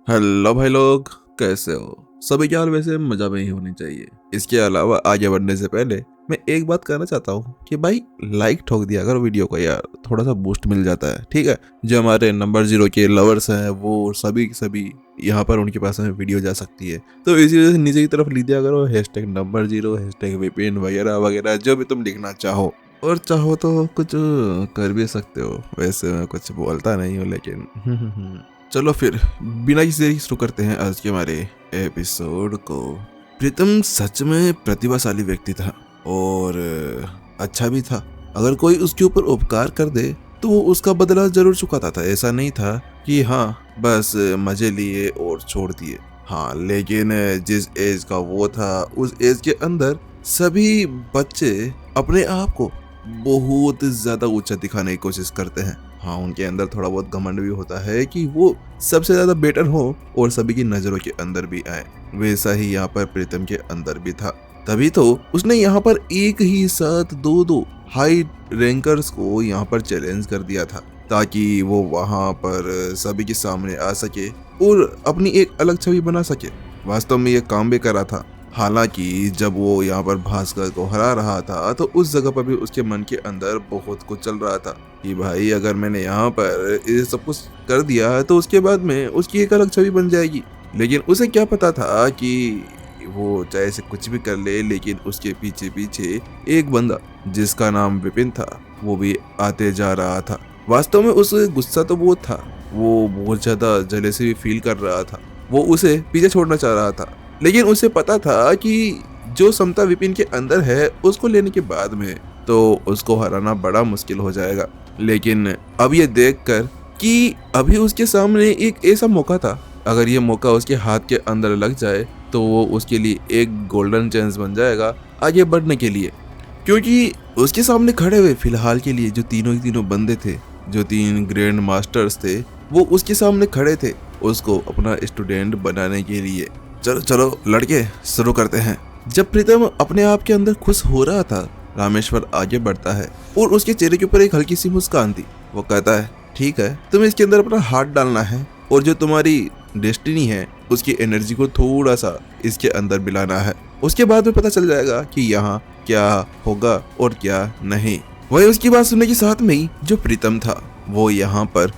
Hello भाई लोग, कैसे हो? सभी के हाल वैसे मजा में ही होनी चाहिए। इसके अलावा आगे बढ़ने से पहले मैं एक बात कहना चाहता हूँ कि भाई लाइक ठोक दिया अगर वीडियो को यार, थोड़ा सा बूस्ट मिल जाता है। ठीक है, जो हमारे नंबर 0 के लवर्स हैं वो सभी यहाँ पर उनके पास में वीडियो जा सकती है। तो इसी वजह से नीचे की तरफ लिख दिया करो #नंबर 0 #विपिन वगैरह वगैरह, जो भी तुम लिखना चाहो। और चाहो तो कुछ कर भी सकते हो। वैसे मैं कुछ बोलता नहीं हूँ लेकिन चलो फिर बिना किसी देरी शुरू करते हैं आज के हमारे एपिसोड को। प्रीतम सच में प्रतिभाशाली व्यक्ति था और अच्छा भी था। अगर कोई उसके ऊपर उपकार कर दे तो वो उसका बदला जरूर चुकाता था। ऐसा नहीं था कि हाँ बस मजे लिए और छोड़ दिए। हाँ, लेकिन जिस एज का वो था उस एज के अंदर सभी बच्चे अपने आप को बहुत ज्यादा ऊंचा दिखाने की कोशिश करते हैं। हाँ, उनके अंदर थोड़ा बहुत घमंड भी होता है कि वो सबसे ज्यादा बेटर हो और सभी की नजरों के अंदर भी आए। वैसा ही यहाँ पर प्रीतम के अंदर भी था। तभी तो उसने यहाँ पर एक ही साथ दो हाई रैंकर्स को यहाँ पर चैलेंज कर दिया था ताकि वो वहां पर सभी के सामने आ सके और अपनी एक अलग छवि बना सके। वास्तव में ये काम भी करा था। हालांकि जब वो यहाँ पर भास्कर को हरा रहा था तो उस जगह पर भी उसके मन के अंदर बहुत कुछ चल रहा था कि भाई अगर मैंने यहाँ पर ये सब कुछ कर दिया तो उसके बाद में उसकी एक अलग छवि बन जाएगी। लेकिन उसे क्या पता था कि वो चाहे से कुछ भी कर ले, लेकिन उसके पीछे पीछे एक बंदा जिसका नाम विपिन था वो भी आते जा रहा था। वास्तव में उस गुस्सा तो बहुत था, वो बहुत ज्यादा जेलसी भी फील कर रहा था। वो उसे पीछे छोड़ना चाह रहा था, लेकिन उसे पता था कि जो क्षमता विपिन के अंदर है उसको लेने के बाद में तो उसको हराना बड़ा मुश्किल हो जाएगा। लेकिन अब ये देखकर कि अभी उसके सामने एक ऐसा मौका था, अगर ये मौका उसके हाथ के अंदर लग जाए तो वो उसके लिए एक गोल्डन चांस बन जाएगा आगे बढ़ने के लिए। क्योंकि उसके सामने खड़े हुए फिलहाल के लिए जो तीनों बंदे थे, जो 3 ग्रैंड मास्टर्स थे, वो उसके सामने खड़े थे उसको अपना स्टूडेंट बनाने के लिए। चलो लड़के शुरू करते हैं। जब प्रीतम अपने आप के अंदर खुश हो रहा था, रामेश्वर आगे बढ़ता है और उसके चेहरे के ऊपर एक हल्की सी मुस्कान थी। वो कहता है, ठीक है, तुम्हें इसके अंदर अपना हाथ डालना है और जो तुम्हारी डेस्टिनी है उसकी एनर्जी को थोड़ा सा इसके अंदर मिलाना है। उसके बाद में पता चल जाएगा कि यहाँ क्या होगा और क्या नहीं। वही उसकी बात सुनने के साथ में ही जो प्रीतम था वो यहाँ पर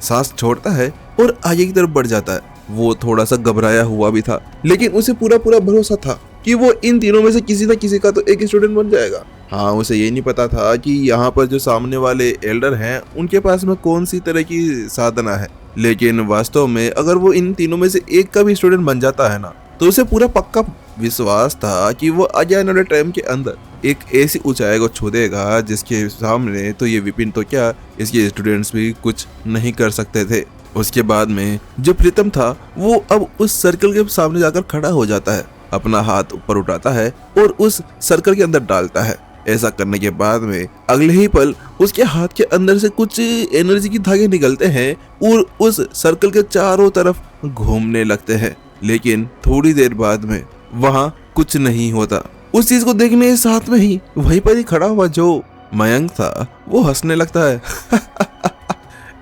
सांस छोड़ता है और आगे की तरफ बढ़ जाता है। वो थोड़ा सा घबराया हुआ भी था, लेकिन उसे पूरा भरोसा था कि वो इन तीनों में से किसी न किसी का तो एक स्टूडेंट बन जाएगा। हाँ, उसे ये नहीं पता था कि यहाँ पर जो सामने वाले एल्डर हैं उनके पास में कौन सी तरह की साधना है। लेकिन वास्तव में अगर वो इन तीनों में से एक का भी स्टूडेंट बन जाता है ना, तो उसे पूरा पक्का विश्वास था कि वो आगे आने वाले टाइम के अंदर एक ऐसी ऊंचाई को छू देगा जिसके सामने तो ये विपिन तो क्या, इसके स्टूडेंट्स भी कुछ नहीं कर सकते थे। उसके बाद में जो प्रीतम था वो अब उस सर्कल के सामने जाकर खड़ा हो जाता है, अपना हाथ ऊपर उठाता है और उस सर्कल के अंदर डालता है। ऐसा करने के बाद में अगले ही पल उसके हाथ के अंदर से कुछ एनर्जी की धागे निकलते हैं और उस सर्कल के चारों तरफ घूमने लगते हैं। लेकिन थोड़ी देर बाद में वहां कुछ नहीं होता। उस चीज को देखने के साथ में ही वहीं पर ही खड़ा हुआ जो मयंक था वो हंसने लगता है।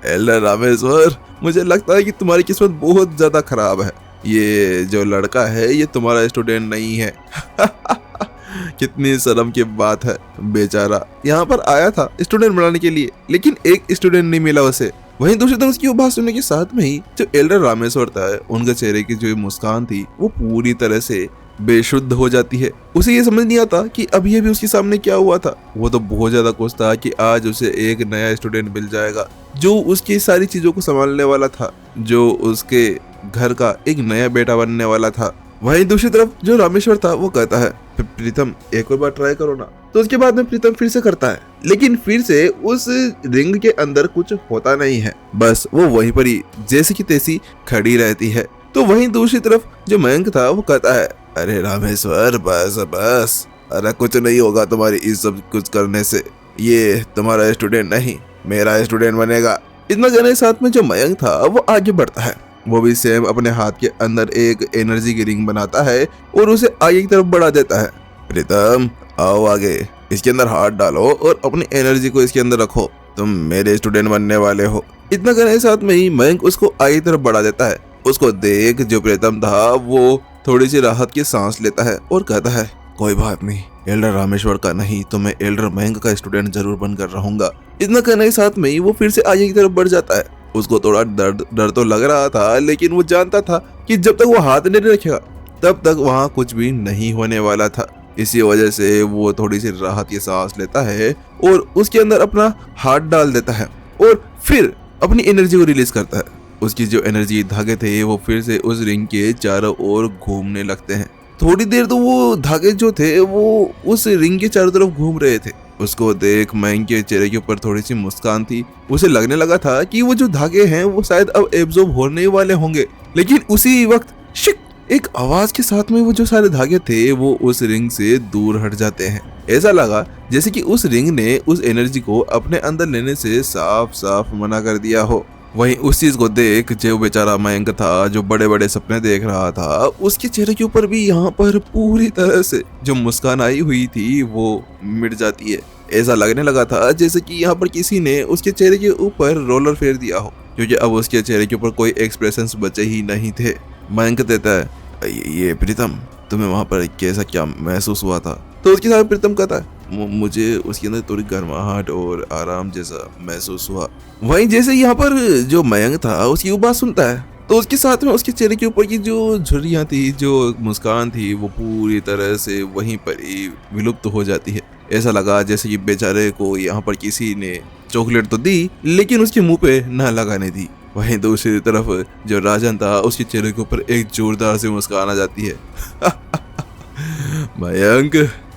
एल्डर रामेश्वर, मुझे लगता है कि तुम्हारी किस्मत बहुत ज्यादा खराब है। ये जो लड़का है ये तुम्हारा स्टूडेंट नहीं है। कितनी शर्म की बात है, बेचारा यहाँ पर आया था स्टूडेंट बनाने के लिए, लेकिन एक स्टूडेंट नहीं मिला उसे। वहीं दूसरी तरफ उसकी बात सुनने के साथ में ही जो एल्डर रामेश्वर था उनके चेहरे की जो मुस्कान थी वो पूरी तरह से बेशुद्ध हो जाती है। उसे ये समझ नहीं आता कि अभी अभी उसके सामने क्या हुआ था। वो तो बहुत ज्यादा खुश था कि आज उसे एक नया स्टूडेंट मिल जाएगा जो उसकी सारी चीजों को संभालने वाला था, जो उसके घर का एक नया बेटा बनने वाला था। वहीं दूसरी तरफ जो रामेश्वर था वो कहता है, प्रीतम एक और बार ट्राई करो ना। तो उसके बाद में प्रीतम फिर से करता है, लेकिन फिर से उस रिंग के अंदर कुछ होता नहीं है, बस वो वहीं पर ही जैसी की तैसी खड़ी रहती है। तो वहीं दूसरी तरफ जो मयंक था वो कहता है, अरे रामेश्वर बस, अरे कुछ नहीं होगा तुम्हारी इस सब कुछ करने से, ये तुम्हारा स्टूडेंट नहीं मेरा स्टूडेंट बनेगा। इतना कहने के साथ में जो मयंक था वो आगे बढ़ता है। वो भी सेम अपने हाथ के अंदर एक एनर्जी की रिंग बनाता है और उसे आगे की तरफ बढ़ा देता है। प्रीतम आओ आगे, इसके अंदर हाथ डालो और अपनी एनर्जी को इसके अंदर रखो। तुम मेरे स्टूडेंट बनने वाले हो। इतना कहने के साथ में ही मयंक उसको आगे तरफ बढ़ा देता है। उसको देख जो प्रीतम था वो थोड़ी सी राहत की सांस लेता है और कहता है, कोई बात नहीं, एल्डर रामेश्वर का नहीं तो मैं एल्डर मयंक का स्टूडेंट जरूर बनकर रहूंगा। इतना कहने के साथ में ही वो फिर से आगे की तरफ बढ़ जाता है। उसको थोड़ा डर तो लग रहा था, लेकिन वो जानता था कि जब तक वो हाथ नहीं रखेगा तब तक वहाँ कुछ भी नहीं होने वाला था। इसी वजह से वो थोड़ी सी राहत की सांस लेता है और उसके अंदर अपना हाथ डाल देता है और फिर अपनी एनर्जी को रिलीज करता है। उसकी जो एनर्जी धागे थे वो फिर से उस रिंग के चारों ओर घूमने लगते हैं। थोड़ी देर तो वो धागे जो थे वो उस रिंग के चारों तरफ घूम रहे थे। उसको देख मयंक के चेहरे के ऊपर थोड़ी सी मुस्कान थी। उसे लगने लगा था कि वो जो धागे हैं वो शायद अब एब्जॉर्ब होने वाले होंगे, लेकिन उसी वक्त शिक एक आवाज के साथ में वो जो सारे धागे थे वो उस रिंग से दूर हट जाते हैं। ऐसा लगा जैसे कि उस रिंग ने उस एनर्जी को अपने अंदर लेने से साफ साफ मना कर दिया हो। वहीं उस चीज को देख जो बेचारा मयंक था, जो बड़े बड़े सपने देख रहा था, उसके चेहरे के ऊपर भी यहाँ पर पूरी तरह से जो मुस्कान आई हुई थी वो मिट जाती है। ऐसा लगने लगा था जैसे कि यहाँ पर किसी ने उसके चेहरे के ऊपर रोलर फेर दिया हो, क्योंकि अब उसके चेहरे के ऊपर कोई एक्सप्रेशंस बचे ही नहीं थे। मयंक देता है, ये प्रीतम, तुम्हें वहां पर कैसा क्या महसूस हुआ था? तो उसके साथ प्रीतम कहता है, मुझे उसके अंदर थोड़ी गर्माहट और आराम जैसा महसूस हुआ। वहीं जैसे यहाँ पर जो मयंक था उसकी वो बात सुनता है तो उसके साथ में उसके चेहरे के ऊपर की जो झुर्रियां थी, जो मुस्कान थी, वो पूरी तरह से वहीं पर ही विलुप्त हो जाती है। ऐसा लगा जैसे कि बेचारे को यहाँ पर किसी ने चॉकलेट तो दी लेकिन उसके मुंह पे ना लगाने दी। वहीं दूसरी तरफ जो राजन था उसके चेहरे के ऊपर एक जोरदार सी मुस्कान आ जाती है। मयंक,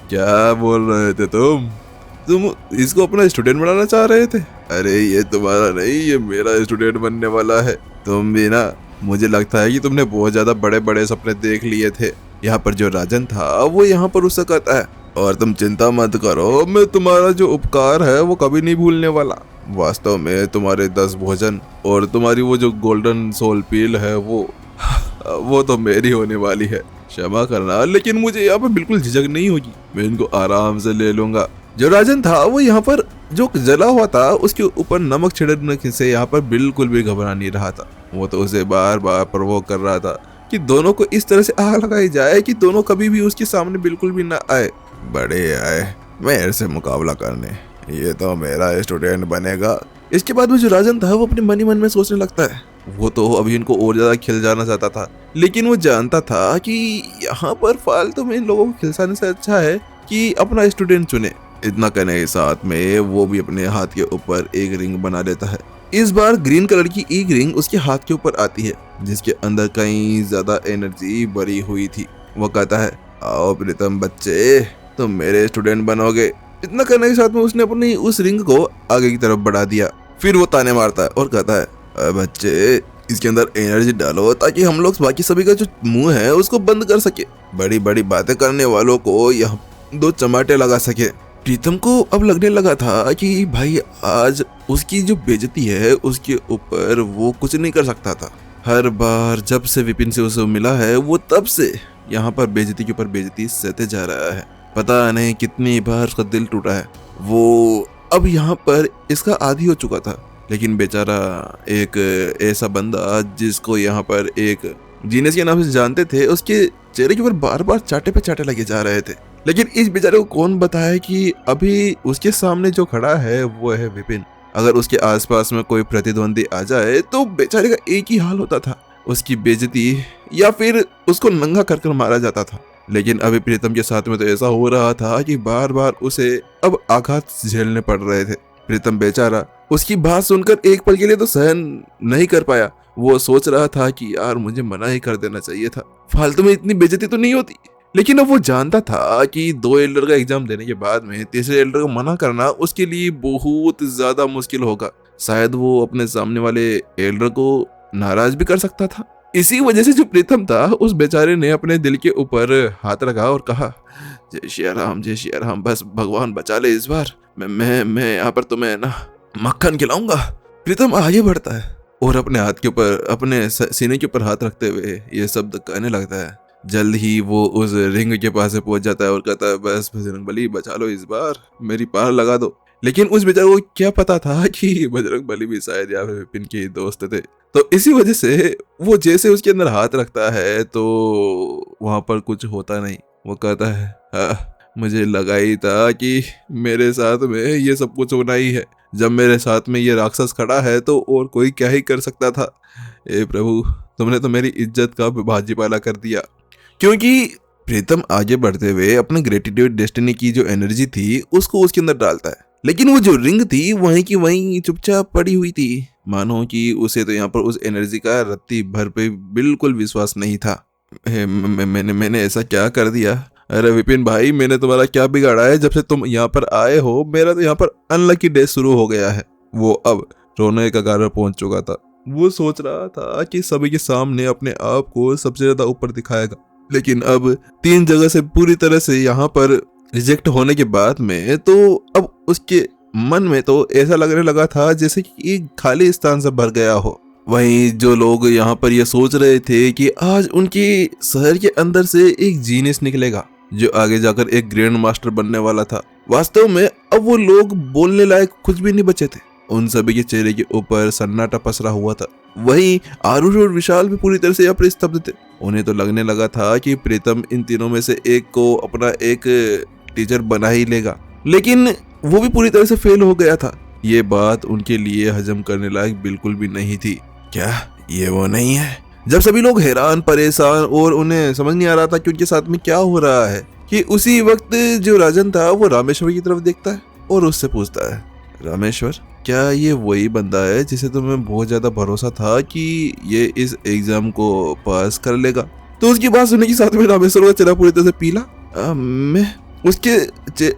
क्या बोल रहे थे तुम इसको अपना स्टूडेंट बनाना चाह रहे थे? अरे ये तुम्हारा नहीं, ये मेरा स्टूडेंट बनने वाला है। तुम भी ना, मुझे लगता है कि तुमने बहुत ज्यादा बड़े बड़े सपने देख लिए थे। यहाँ पर जो राजन था वो यहाँ पर उससे कहता है, और तुम चिंता मत करो, मैं तुम्हारा जो उपकार है वो कभी नहीं भूलने वाला। वास्तव में तुम्हारे 10 भोजन और तुम्हारी वो जो गोल्डन सोल पील है वो तो मेरी होने वाली है। क्षमा करना, लेकिन मुझे यहाँ पर बिल्कुल झिझक नहीं होगी, मैं इनको आराम से ले लूंगा। जो राजन था वो यहाँ पर जो जला हुआ था उसके ऊपर नमक छिड़कने से यहाँ पर बिल्कुल भी घबरा नहीं रहा था। वो तो उसे बार बार प्रवोक कर रहा था कि दोनों को इस तरह से आग लगाई जाए कि दोनों कभी भी उसके सामने बिल्कुल भी ना आए। बड़े आए मेरे से मुकाबला करने, ये तो मेरा स्टूडेंट बनेगा। इसके बाद में जो राजन था वो अपने मन ही मन में सोचने लगता है, वो तो अभी इनको और ज्यादा खिल जाना चाहता था, लेकिन वो जानता था कि यहाँ पर फालतू में इन लोगों को खिलसाने से अच्छा है कि अपना स्टूडेंट चुने। इतना कहने के साथ में वो भी अपने हाथ के ऊपर एक रिंग बना लेता है। इस बार ग्रीन कलर की एक रिंग उसके हाथ के ऊपर आती है जिसके अंदर कहीं ज्यादा एनर्जी भरी हुई थी। वो कहता है, आओ प्रीतम बच्चे, तुम मेरे स्टूडेंट बनोगे। इतना करने के साथ में उसने अपनी उस रिंग को आगे की तरफ बढ़ा दिया। फिर वो ताने मारता है और कहता है, बच्चे इसके अंदर एनर्जी डालो ताकि हम लोग बाकी सभी का जो मुंह है उसको बंद कर सके, बड़ी बड़ी बातें करने वालों को यहाँ 2 चमाटे लगा सके। प्रीतम को अब लगने लगा था कि भाई आज उसकी जो बेइज्जती है उसके ऊपर वो कुछ नहीं कर सकता था। हर बार जब से विपिन से उसे मिला है वो तब से यहाँ पर बेइज्जती के ऊपर बेइज्जती सहते जा रहा है। पता नहीं कितनी बार उसका दिल टूटा है। वो अब यहाँ पर इसका आदी हो चुका था, लेकिन बेचारा एक ऐसा बंदा जिसको यहाँ पर एक जीनियस के नाम से जानते थे, उसके चेहरे के ऊपर बार बार चाटे पे चाटे लगे जा रहे थे। लेकिन इस बेचारे को कौन बताए कि अभी उसके सामने जो खड़ा है वो है विपिन। अगर उसके आसपास में कोई प्रतिद्वंदी आ जाए तो बेचारे का एक ही हाल होता था, उसकी बेइज्जती या फिर उसको नंगा कर मारा जाता था। लेकिन अभी प्रीतम के साथ में तो ऐसा हो रहा था कि बार बार उसे अब आघात झेलने पड़ रहे थे। प्रीतम बेचारा उसकी बात सुनकर एक पल के लिए तो सहन नहीं कर पाया। वो सोच रहा था कि यार मुझे मना ही कर देना चाहिए था, फालतू में इतनी बेइज्जती तो नहीं होती। लेकिन अब वो जानता था कि 2 एल्डर का एग्जाम देने के बाद में तीसरे एल्डर को मना करना उसके लिए बहुत ज्यादा मुश्किल होगा। शायद वो अपने सामने वाले एल्डर को नाराज भी कर सकता था। इसी वजह से जो प्रीतम था उस बेचारे ने अपने दिल के ऊपर हाथ रखा और कहा, जय श्री राम, बस भगवान बचा ले इस बार, मैं यहाँ पर तुम्हें ना मक्खन खिलाऊंगा। प्रीतम आगे बढ़ता है और अपने हाथ के ऊपर, अपने सीने के ऊपर हाथ रखते हुए ये शब्द कहने लगता है। जल्द ही वो उस रिंग के पास पहुंच जाता है और कहता है, बस बजरंगबली बचा लो इस बार, मेरी पार लगा दो। लेकिन उस बेचारे को क्या पता था कि बजरंगबली भी शायद या फिर विपिन के दोस्त थे। तो इसी वजह से वो जैसे उसके अंदर हाथ रखता है तो वहां पर कुछ होता नहीं। वो कहता है मुझे लगा ही था कि मेरे साथ में ये सब कुछ होना ही है। जब मेरे साथ में ये राक्षस खड़ा है तो और कोई क्या ही कर सकता था। ए प्रभु, तुमने तो मेरी इज्जत का भाजीपाला कर दिया। क्योंकि प्रीतम आगे बढ़ते हुए अपने ग्रेटिट्यूड डेस्टिनी की जो एनर्जी थी उसको उसके अंदर डालता है, लेकिन वो जो रिंग थी वहीं की वहीं चुपचाप पड़ी हुई थी, मानो कि उसे तो यहाँ पर उस एनर्जी का रत्ती भर पे बिल्कुल विश्वास नहीं था। मैंने ऐसा क्या कर दिया? अरे विपिन भाई, मैंने तुम्हारा क्या बिगाड़ा है? जब से तुम यहाँ पर आए हो मेरा तो यहाँ पर अनलकी डे शुरू हो गया है। वो अब रोने का कगार पहुंच चुका था। वो सोच रहा था कि सभी के सामने अपने आप को सबसे ज्यादा ऊपर दिखाएगा, लेकिन अब 3 जगह से पूरी तरह से यहाँ पर रिजेक्ट होने के बाद में तो अब उसके मन में तो ऐसा लगने लगा था जैसे कि एक खाली स्थान से भर गया हो। वहीं जो लोग यहाँ पर ये सोच रहे थे कि आज उनके शहर के अंदर से एक जीनियस निकलेगा जो आगे जाकर एक ग्रैंड मास्टर बनने वाला था, वास्तव में अब वो लोग बोलने लायक कुछ भी नहीं बचे थे। उन सभी के चेहरे के ऊपर सन्नाटा पसरा हुआ था। वहीं आरुष और विशाल भी पूरी तरह से यहाँ पर स्तब्ध थे। उन्हें तो लगने लगा था कि प्रीतम इन तीनों में से एक को अपना एक टीचर बना ही लेगा, लेकिन वो भी पूरी तरह से फेल हो गया था। ये बात उनके लिए हजम करने लायक बिल्कुल भी नहीं थी। क्या ये वो नहीं है? जब सभी लोग हैरान परेशान और उन्हें समझ नहीं आ रहा था कि उनके साथ में क्या हो रहा है, कि उसी वक्त जो राजन था वो रामेश्वर की तरफ देखता है और उससे पूछता है, रामेश्वर, क्या ये वही बंदा है जिसे तुम्हें बहुत ज्यादा भरोसा था कि ये इस एग्जाम को पास कर लेगा? तो उसकी बात सुनने के साथ में रामेश्वर का चेहरा पूरी तरह से पीला। मैं उसके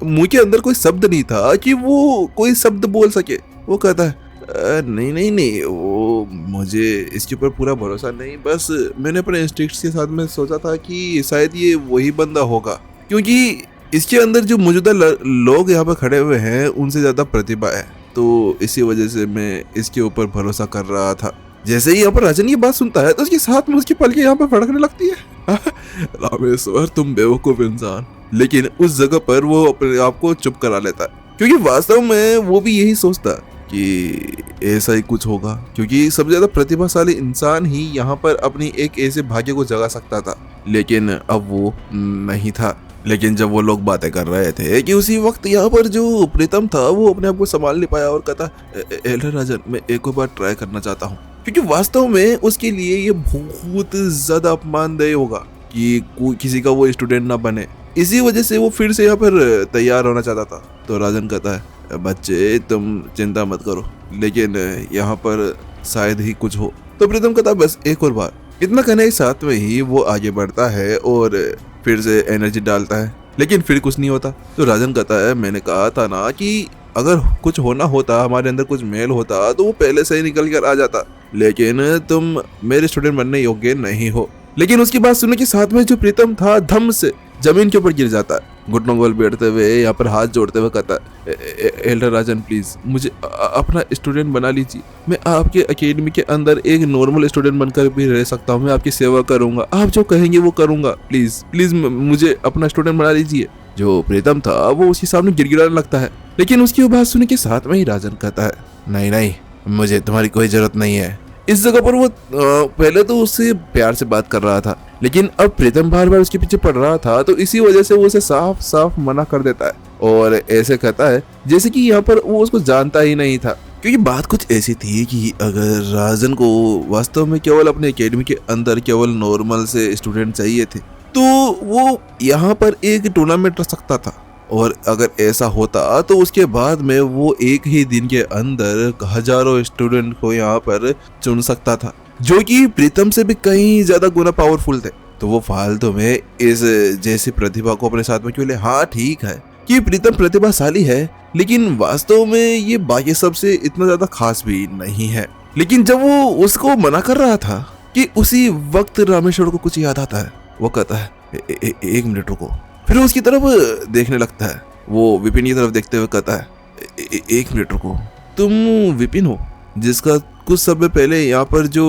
मुंह के अंदर कोई शब्द नहीं था कि वो कोई शब्द बोल सके। वो कहता है नहीं, वो मुझे इसके ऊपर पूरा भरोसा नहीं, बस मैंने अपने इंस्टिंक्ट्स के साथ में सोचा था कि शायद ये वही बंदा होगा, क्योंकि इसके अंदर जो मौजूदा लोग यहाँ पर खड़े हुए हैं उनसे ज्यादा प्रतिभा है, तो इसी वजह से मैं इसके ऊपर भरोसा कर रहा था। जैसे ही यहाँ पर राजन ये बात सुनता है तो उसके साथ में उसकी पलकें यहाँ पर फड़कने लगती है। रामेश्वर, तुम बेवकूफ इंसान। लेकिन उस जगह पर वो अपने आप को चुप करा लेता है, क्योंकि वास्तव में वो भी यही सोचता कि ऐसा ही कुछ होगा, क्योंकि सबसे ज्यादा प्रतिभाशाली इंसान ही यहाँ पर अपनी एक ऐसे भाग्य को जगा सकता था, लेकिन अब वो नहीं था। लेकिन जब वो लोग बातें कर रहे थे कि उसी वक्त यहाँ पर जो प्रीतम था वो अपने आप को संभाल नहीं पाया और कहता, एल्डर राजन, मैं एक बार ट्राई करना चाहता हूँ, क्योंकि वास्तव में उसके लिए ये बहुत ज्यादा अपमानदेय होगा कि कोई किसी का वो स्टूडेंट ना बने। इसी वजह से वो फिर से यहाँ पर तैयार होना चाहता था। तो राजन कहता है, बच्चे तुम चिंता मत करो, लेकिन यहाँ पर शायद ही कुछ हो। तो प्रीतम कहता है, बस एक और बार। इतना कहने के साथ में ही वो आगे बढ़ता है और फिर से एनर्जी डालता है, लेकिन फिर कुछ नहीं होता। तो राजन कहता है, मैंने कहा था ना कि अगर कुछ होना होता, हमारे अंदर कुछ मेल होता तो वो पहले से ही निकल कर आ जाता, लेकिन तुम मेरे स्टूडेंट बनने योग्य नहीं हो। लेकिन उसकी बात सुनने के साथ में जो प्रीतम था धम से जमीन के ऊपर गिर जाता है, घुटनों को बैठते हुए यहाँ पर हाथ जोड़ते हुए कहता है, एल्डर राजन प्लीज मुझे अपना स्टूडेंट बना लीजिए। मैं आपके अकेडमी के अंदर एक नॉर्मल स्टूडेंट बनकर भी रह सकता हूँ। मैं आपकी सेवा करूंगा, आप जो कहेंगे वो करूंगा। प्लीज प्लीज मुझे अपना स्टूडेंट बना लीजिए। जो प्रीतम था वो उसके सामने गिड़गिड़ाने लगता है, लेकिन उसकी बात सुनने के साथ में ही राजन कहता है, नहीं, मुझे तुम्हारी कोई जरूरत नहीं है। इस जगह पर वो पहले तो उससे प्यार से बात कर रहा था, लेकिन अब प्रीतम बार बार उसके पीछे पड़ रहा था, तो इसी वजह से वो उसे साफ साफ मना कर देता है और ऐसे कहता है जैसे कि यहाँ पर वो उसको जानता ही नहीं था। क्योंकि बात कुछ ऐसी थी कि अगर राजन को वास्तव में केवल अपने एकेडमी के अंदर केवल नॉर्मल से स्टूडेंट चाहिए थे, तो वो यहाँ पर एक टूर्नामेंट रख सकता था, और अगर ऐसा होता तो उसके बाद में वो एक ही दिन के अंदर हजारों स्टूडेंट को यहाँ पर चुन सकता था, जो कि प्रीतम से भी कहीं ज्यादा गुना पावरफुल थे। तो वो फालतू में इस जैसी प्रतिभा को अपने साथ में क्यों ले? हाँ ठीक है कि प्रीतम प्रतिभाशाली है, लेकिन वास्तव में ये बाकी सबसे इतना ज्यादा खास भी नहीं है। लेकिन जब वो उसको मना कर रहा था कि उसी वक्त रामेश्वर को कुछ याद आता है। वो कहता है, एक मिनट रुको। फिर उसकी तरफ देखने लगता है। वो विपिन की तरफ देखते हुए कहता है, एक मिनट रुको, तुम विपिन हो जिसका कुछ समय पहले यहाँ पर जो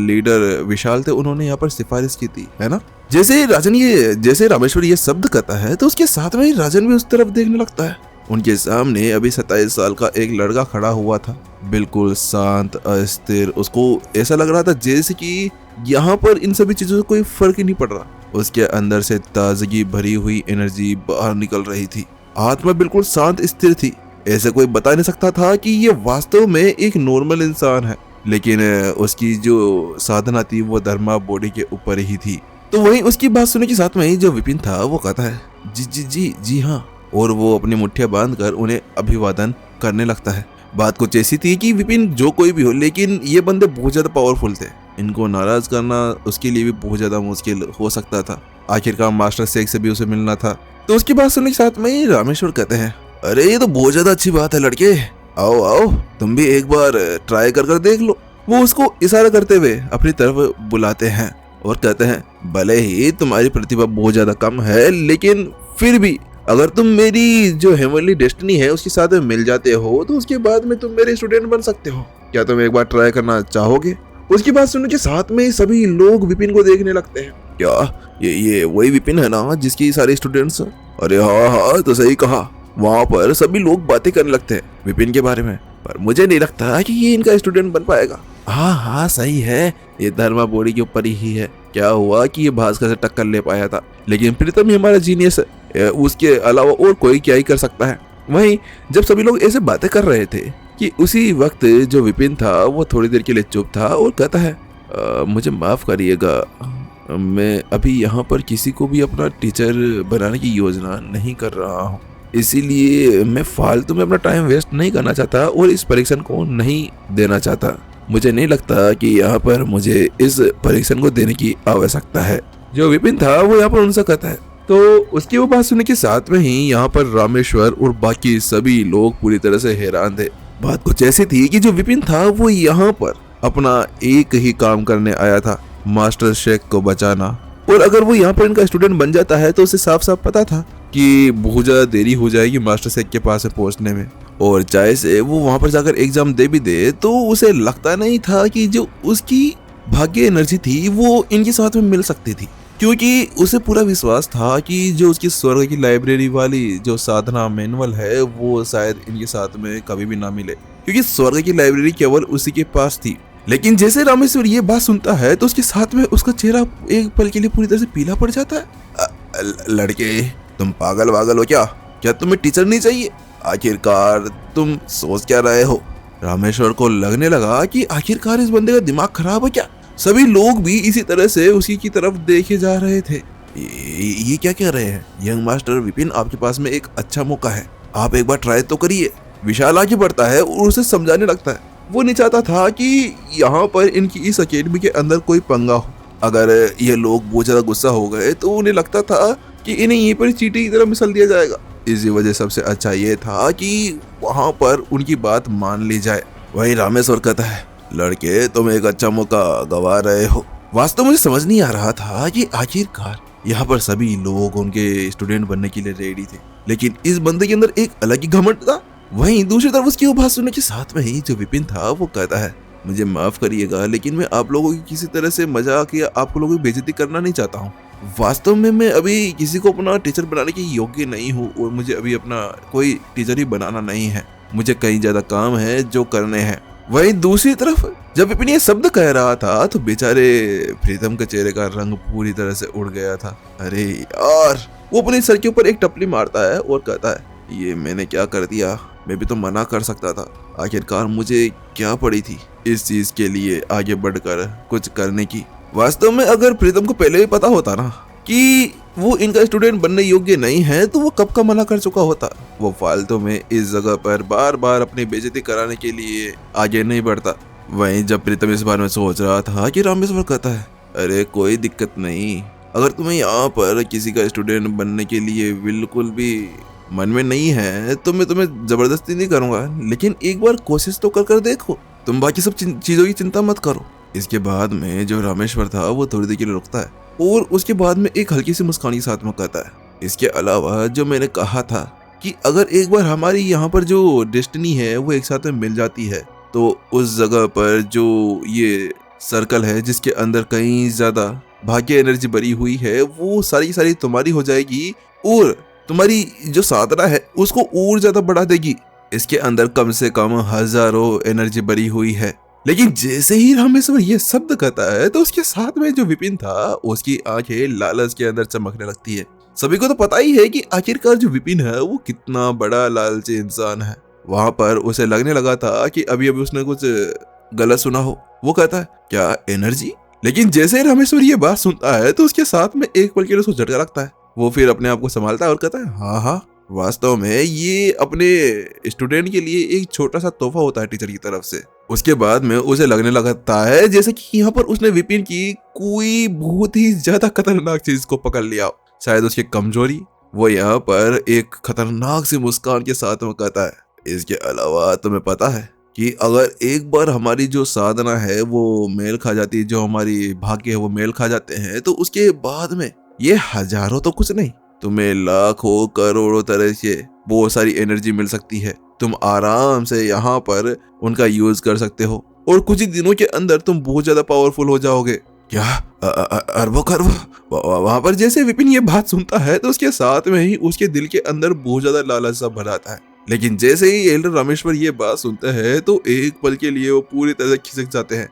लीडर विशाल थे उन्होंने यहाँ पर सिफारिश की थी, है ना? जैसे रामेश्वर ये शब्द कहता है तो उसके साथ में ही राजन भी उस तरफ देखने लगता है उनके सामने अभी 27 साल का एक लड़का खड़ा हुआ था, बिल्कुल शांत, अस्थिर। उसको ऐसा लग रहा था जैसे कि यहाँ पर इन सभी चीजों से कोई फर्क ही नहीं पड़ रहा। उसके अंदर से ताजगी भरी हुई एनर्जी बाहर निकल रही थी। आत्मा बिल्कुल शांत स्थिर थी। ऐसे कोई बता नहीं सकता था कि ये वास्तव में एक नॉर्मल इंसान है, लेकिन उसकी जो साधना थी वो धर्मा बॉडी के ऊपर ही थी। तो वहीं उसकी बात सुनने के साथ में ही जो विपिन था वो कहता है, जी जी जी जी हाँ, और वो अपनी मुट्ठियां बांधकर उन्हें अभिवादन करने लगता है। बात कुछ ऐसी थी कि विपिन जो कोई भी हो, लेकिन ये बंदे बहुत ज्यादा पावरफुल थे। इनको नाराज करना उसके लिए भी बहुत ज्यादा मुश्किल हो सकता था। आखिरकार मास्टर शेख से भी उसे मिलना था। तो उसकी बात सुनने के साथ में ही रामेश्वर कहते हैं, अरे ये तो बहुत ज्यादा अच्छी बात है लड़के, आओ आओ तुम भी एक बार ट्राई कर देख लो। वो उसको इशारा करते हुए अपनी तरफ बुलाते हैं और कहते हैं, भले ही तुम्हारी प्रतिभा बहुत ज्यादा कम है, लेकिन फिर भी अगर तुम मेरी जो हेवनली डेस्टिनी है उसके साथ में मिल जाते हो तो उसके बाद में तुम मेरे स्टूडेंट बन सकते हो। क्या तुम एक बार ट्राई करना चाहोगे? उसकी बात सुनने के साथ में सभी लोग विपिन को देखने लगते हैं। क्या ये वही विपिन है ना जिसकी सारे स्टूडेंट्स? अरे हाँ हाँ, तो सही कहा। वहाँ पर सभी लोग बातें करने लगते हैं विपिन के बारे में, पर मुझे नहीं लगता कि ये इनका स्टूडेंट बन पाएगा। हाँ हाँ सही है, ये धर्मा बॉडी के ऊपर ही है। क्या हुआ कि ये भास्कर से टक्कर ले पाया था, लेकिन प्रीतम ही हमारा जीनियस है, उसके अलावा और कोई क्या ही कर सकता है। वहीं जब सभी लोग ऐसे बातें कर रहे थे कि उसी वक्त जो विपिन था वो थोड़ी देर के लिए चुप था और कहता है, मुझे माफ करिएगा, मैं अभी यहाँ पर किसी को भी अपना टीचर बनाने की योजना नहीं कर रहा हूँ, इसीलिए मैं फालतू में अपना टाइम वेस्ट नहीं करना चाहता और इस परीक्षण को नहीं देना चाहता। मुझे नहीं लगता कि यहाँ पर मुझे इस परीक्षण को देने की आवश्यकता है। जो विपिन था वो यहाँ पर उनसे कहता है। तो उसकी वो बात सुनने के साथ में ही यहाँ पर रामेश्वर और बाकी सभी लोग पूरी तरह से हैरान थे। बात कुछ ऐसी थी कि जो विपिन था वो यहाँ पर अपना एक ही काम करने आया था, मास्टर शेख को बचाना। और अगर वो यहाँ पर इनका स्टूडेंट बन जाता है तो उसे साफ साफ पता था कि बहुत ज्यादा देरी हो जाएगी मास्टर शेख के पास पहुंचने में, और चाहे से वो वहां पर जाकर एग्जाम दे भी दे तो उसे लगता नहीं था कि जो उसकी भाग्य एनर्जी थी वो इनके साथ में मिल सकती थी, क्योंकि उसे पूरा विश्वास था कि जो उसकी स्वर्ग की लाइब्रेरी वाली जो साधना मैनुअल है वो शायद इनके साथ में कभी भी ना मिले, क्योंकि स्वर्ग की लाइब्रेरी केवल उसी के पास थी। लेकिन जैसे रामेश्वर ये बात सुनता है तो उसके साथ में उसका चेहरा एक पल के लिए पूरी तरह से पीला पड़ जाता है। लड़के तुम पागल वागल हो क्या तुम्हें टीचर नहीं चाहिए? आखिरकार तुम सोच क्या रहे हो? रामेश्वर को लगने लगा कि आखिरकार इस बंदे का दिमाग खराब है क्या। सभी लोग भी इसी तरह से उसी की तरफ देखे जा रहे थे। ये क्या कह रहे हैं? यंग मास्टर विपिन, आपके पास में एक अच्छा मौका है, आप एक बार ट्राई तो करिए। विशाल आगे बढ़ता है और उसे समझाने लगता है। वो नहीं चाहता था कि यहाँ पर इनकी इस अकेडमी के अंदर कोई पंगा हो। अगर ये लोग बहुत ज्यादा गुस्सा हो गए तो उन्हें लगता था कि इन्हें यहीं पर चींटी की तरह मिसल दिया जाएगा। इसी वजह सबसे अच्छा ये था कि वहाँ पर उनकी बात मान ली जाए। वही रामेश्वर कहता है, लड़के तुम एक अच्छा मौका गवा रहे हो। वास्तव मुझे समझ नहीं आ रहा था कि आखिरकार यहाँ पर सभी लोग उनके स्टूडेंट बनने के लिए रेडी थे, लेकिन इस बंदे के अंदर एक अलग ही घमंड था। वहीं दूसरी तरफ उसकी बात सुनने के साथ में ही जो विपिन था वो कहता है, मुझे माफ करिएगा, लेकिन मैं आप लोगों की किसी तरह से मजाक या आप लोगों की बेइज्जती करना नहीं चाहता हूँ। वास्तव में मैं अभी किसी को अपना टीचर बनाने के योग्य नहीं हूँ और मुझे अभी अपना कोई टीचर ही बनाना नहीं है। मुझे कई ज्यादा काम है जो करने हैं। वहीं दूसरी तरफ जब विपिन ये शब्द कह रहा था तो बेचारे प्रीतम के चेहरे का रंग पूरी तरह से उड़ गया था। अरे यार, वो अपने सर के ऊपर एक टपली मारता है और कहता है, ये मैंने क्या कर दिया? मैं भी तो मना कर सकता था। आखिरकार मुझे क्या पड़ी थी इस चीज के लिए आगे बढ़कर कुछ करने की। वास्तव में अगर प्रीतम को पहले ही पता होता ना कि वो इनका स्टूडेंट बनने योग्य नहीं है तो वो कब का मना कर चुका होता। वो फालतू में इस जगह पर बार बार अपनी बेइज्जती कराने के लिए आगे नहीं बढ़ता। वहीं जब प्रीतम इस बारे में सोच रहा था कि रामेश्वर कहता है, अरे कोई दिक्कत नहीं, अगर तुम्हें यहाँ पर किसी का स्टूडेंट बनने के लिए बिल्कुल भी मन में नहीं है तो मैं तुम्हें जबरदस्ती नहीं करूंगा, लेकिन एक बार कोशिश तो कर देखो। तुम बाकी सब चीजों की चिंता मत करो। इसके बाद में जो रामेश्वर था वो थोड़ी देर के लिए रुकता है और उसके बाद में एक हल्की सी मुस्कान के साथ में कहता है, इसके अलावा जो मैंने कहा था कि अगर एक बार हमारी यहाँ पर जो डेस्टिनी है वो एक साथ में मिल जाती है तो उस जगह पर जो ये सर्कल है जिसके अंदर कहीं ज्यादा भाग्य एनर्जी भरी हुई है वो सारी तुम्हारी हो जाएगी और तुम्हारी जो साधना है उसको और ज्यादा बढ़ा देगी। इसके अंदर कम से कम हजारों एनर्जी भरी हुई है। लेकिन जैसे ही रामेश्वर ये शब्द कहता है तो उसके साथ में जो विपिन था उसकी आंखें लालच के अंदर चमकने लगती है। सभी को तो पता ही है कि आखिरकार जो विपिन है वो कितना बड़ा लालची इंसान है। वहां पर उसे लगने लगा था कि अभी अभी उसने कुछ गलत सुना हो। वो कहता है क्या एनर्जी? लेकिन जैसे ही रामेश्वर ये बात सुनता है तो उसके साथ में एक पल के लिए उसको झटका लगता है। वो फिर अपने आप को संभालता है और कहता है हाँ हाँ, वास्तव में ये अपने स्टूडेंट के लिए एक छोटा सा तोहफा होता है टीचर की तरफ से। उसके बाद में उसे लगने लगता है जैसे कि यहाँ पर उसने विपिन की कोई बहुत ही ज्यादा खतरनाक चीज को पकड़ लिया, शायद उसकी कमजोरी। वो यहाँ पर एक खतरनाक सी मुस्कान के साथ में कहता है इसके अलावा तुम्हें पता है कि अगर एक बार हमारी जो साधना है वो मेल खा जाती है, जो हमारी भाग्य है वो मेल खा जाते हैं, तो उसके बाद में ये हजारों तो कुछ नहीं, तुम्हें लाखों करोड़ों तरह से बहुत सारी एनर्जी मिल सकती है। तुम आराम से यहाँ पर उनका यूज कर सकते हो और कुछ ही दिनों के अंदर तुम बहुत ज्यादा पावरफुल हो जाओगे। क्या अरबों खरबों? वहां पर जैसे विपिन ये बात सुनता है तो उसके साथ में ही उसके दिल के अंदर बहुत ज्यादा लालच सा भर आता है। लेकिन जैसे ही एल्डर रामेश्वर ये बात सुनते हैं तो एक पल के लिए वो पूरी तरह से खिसक जाते हैं।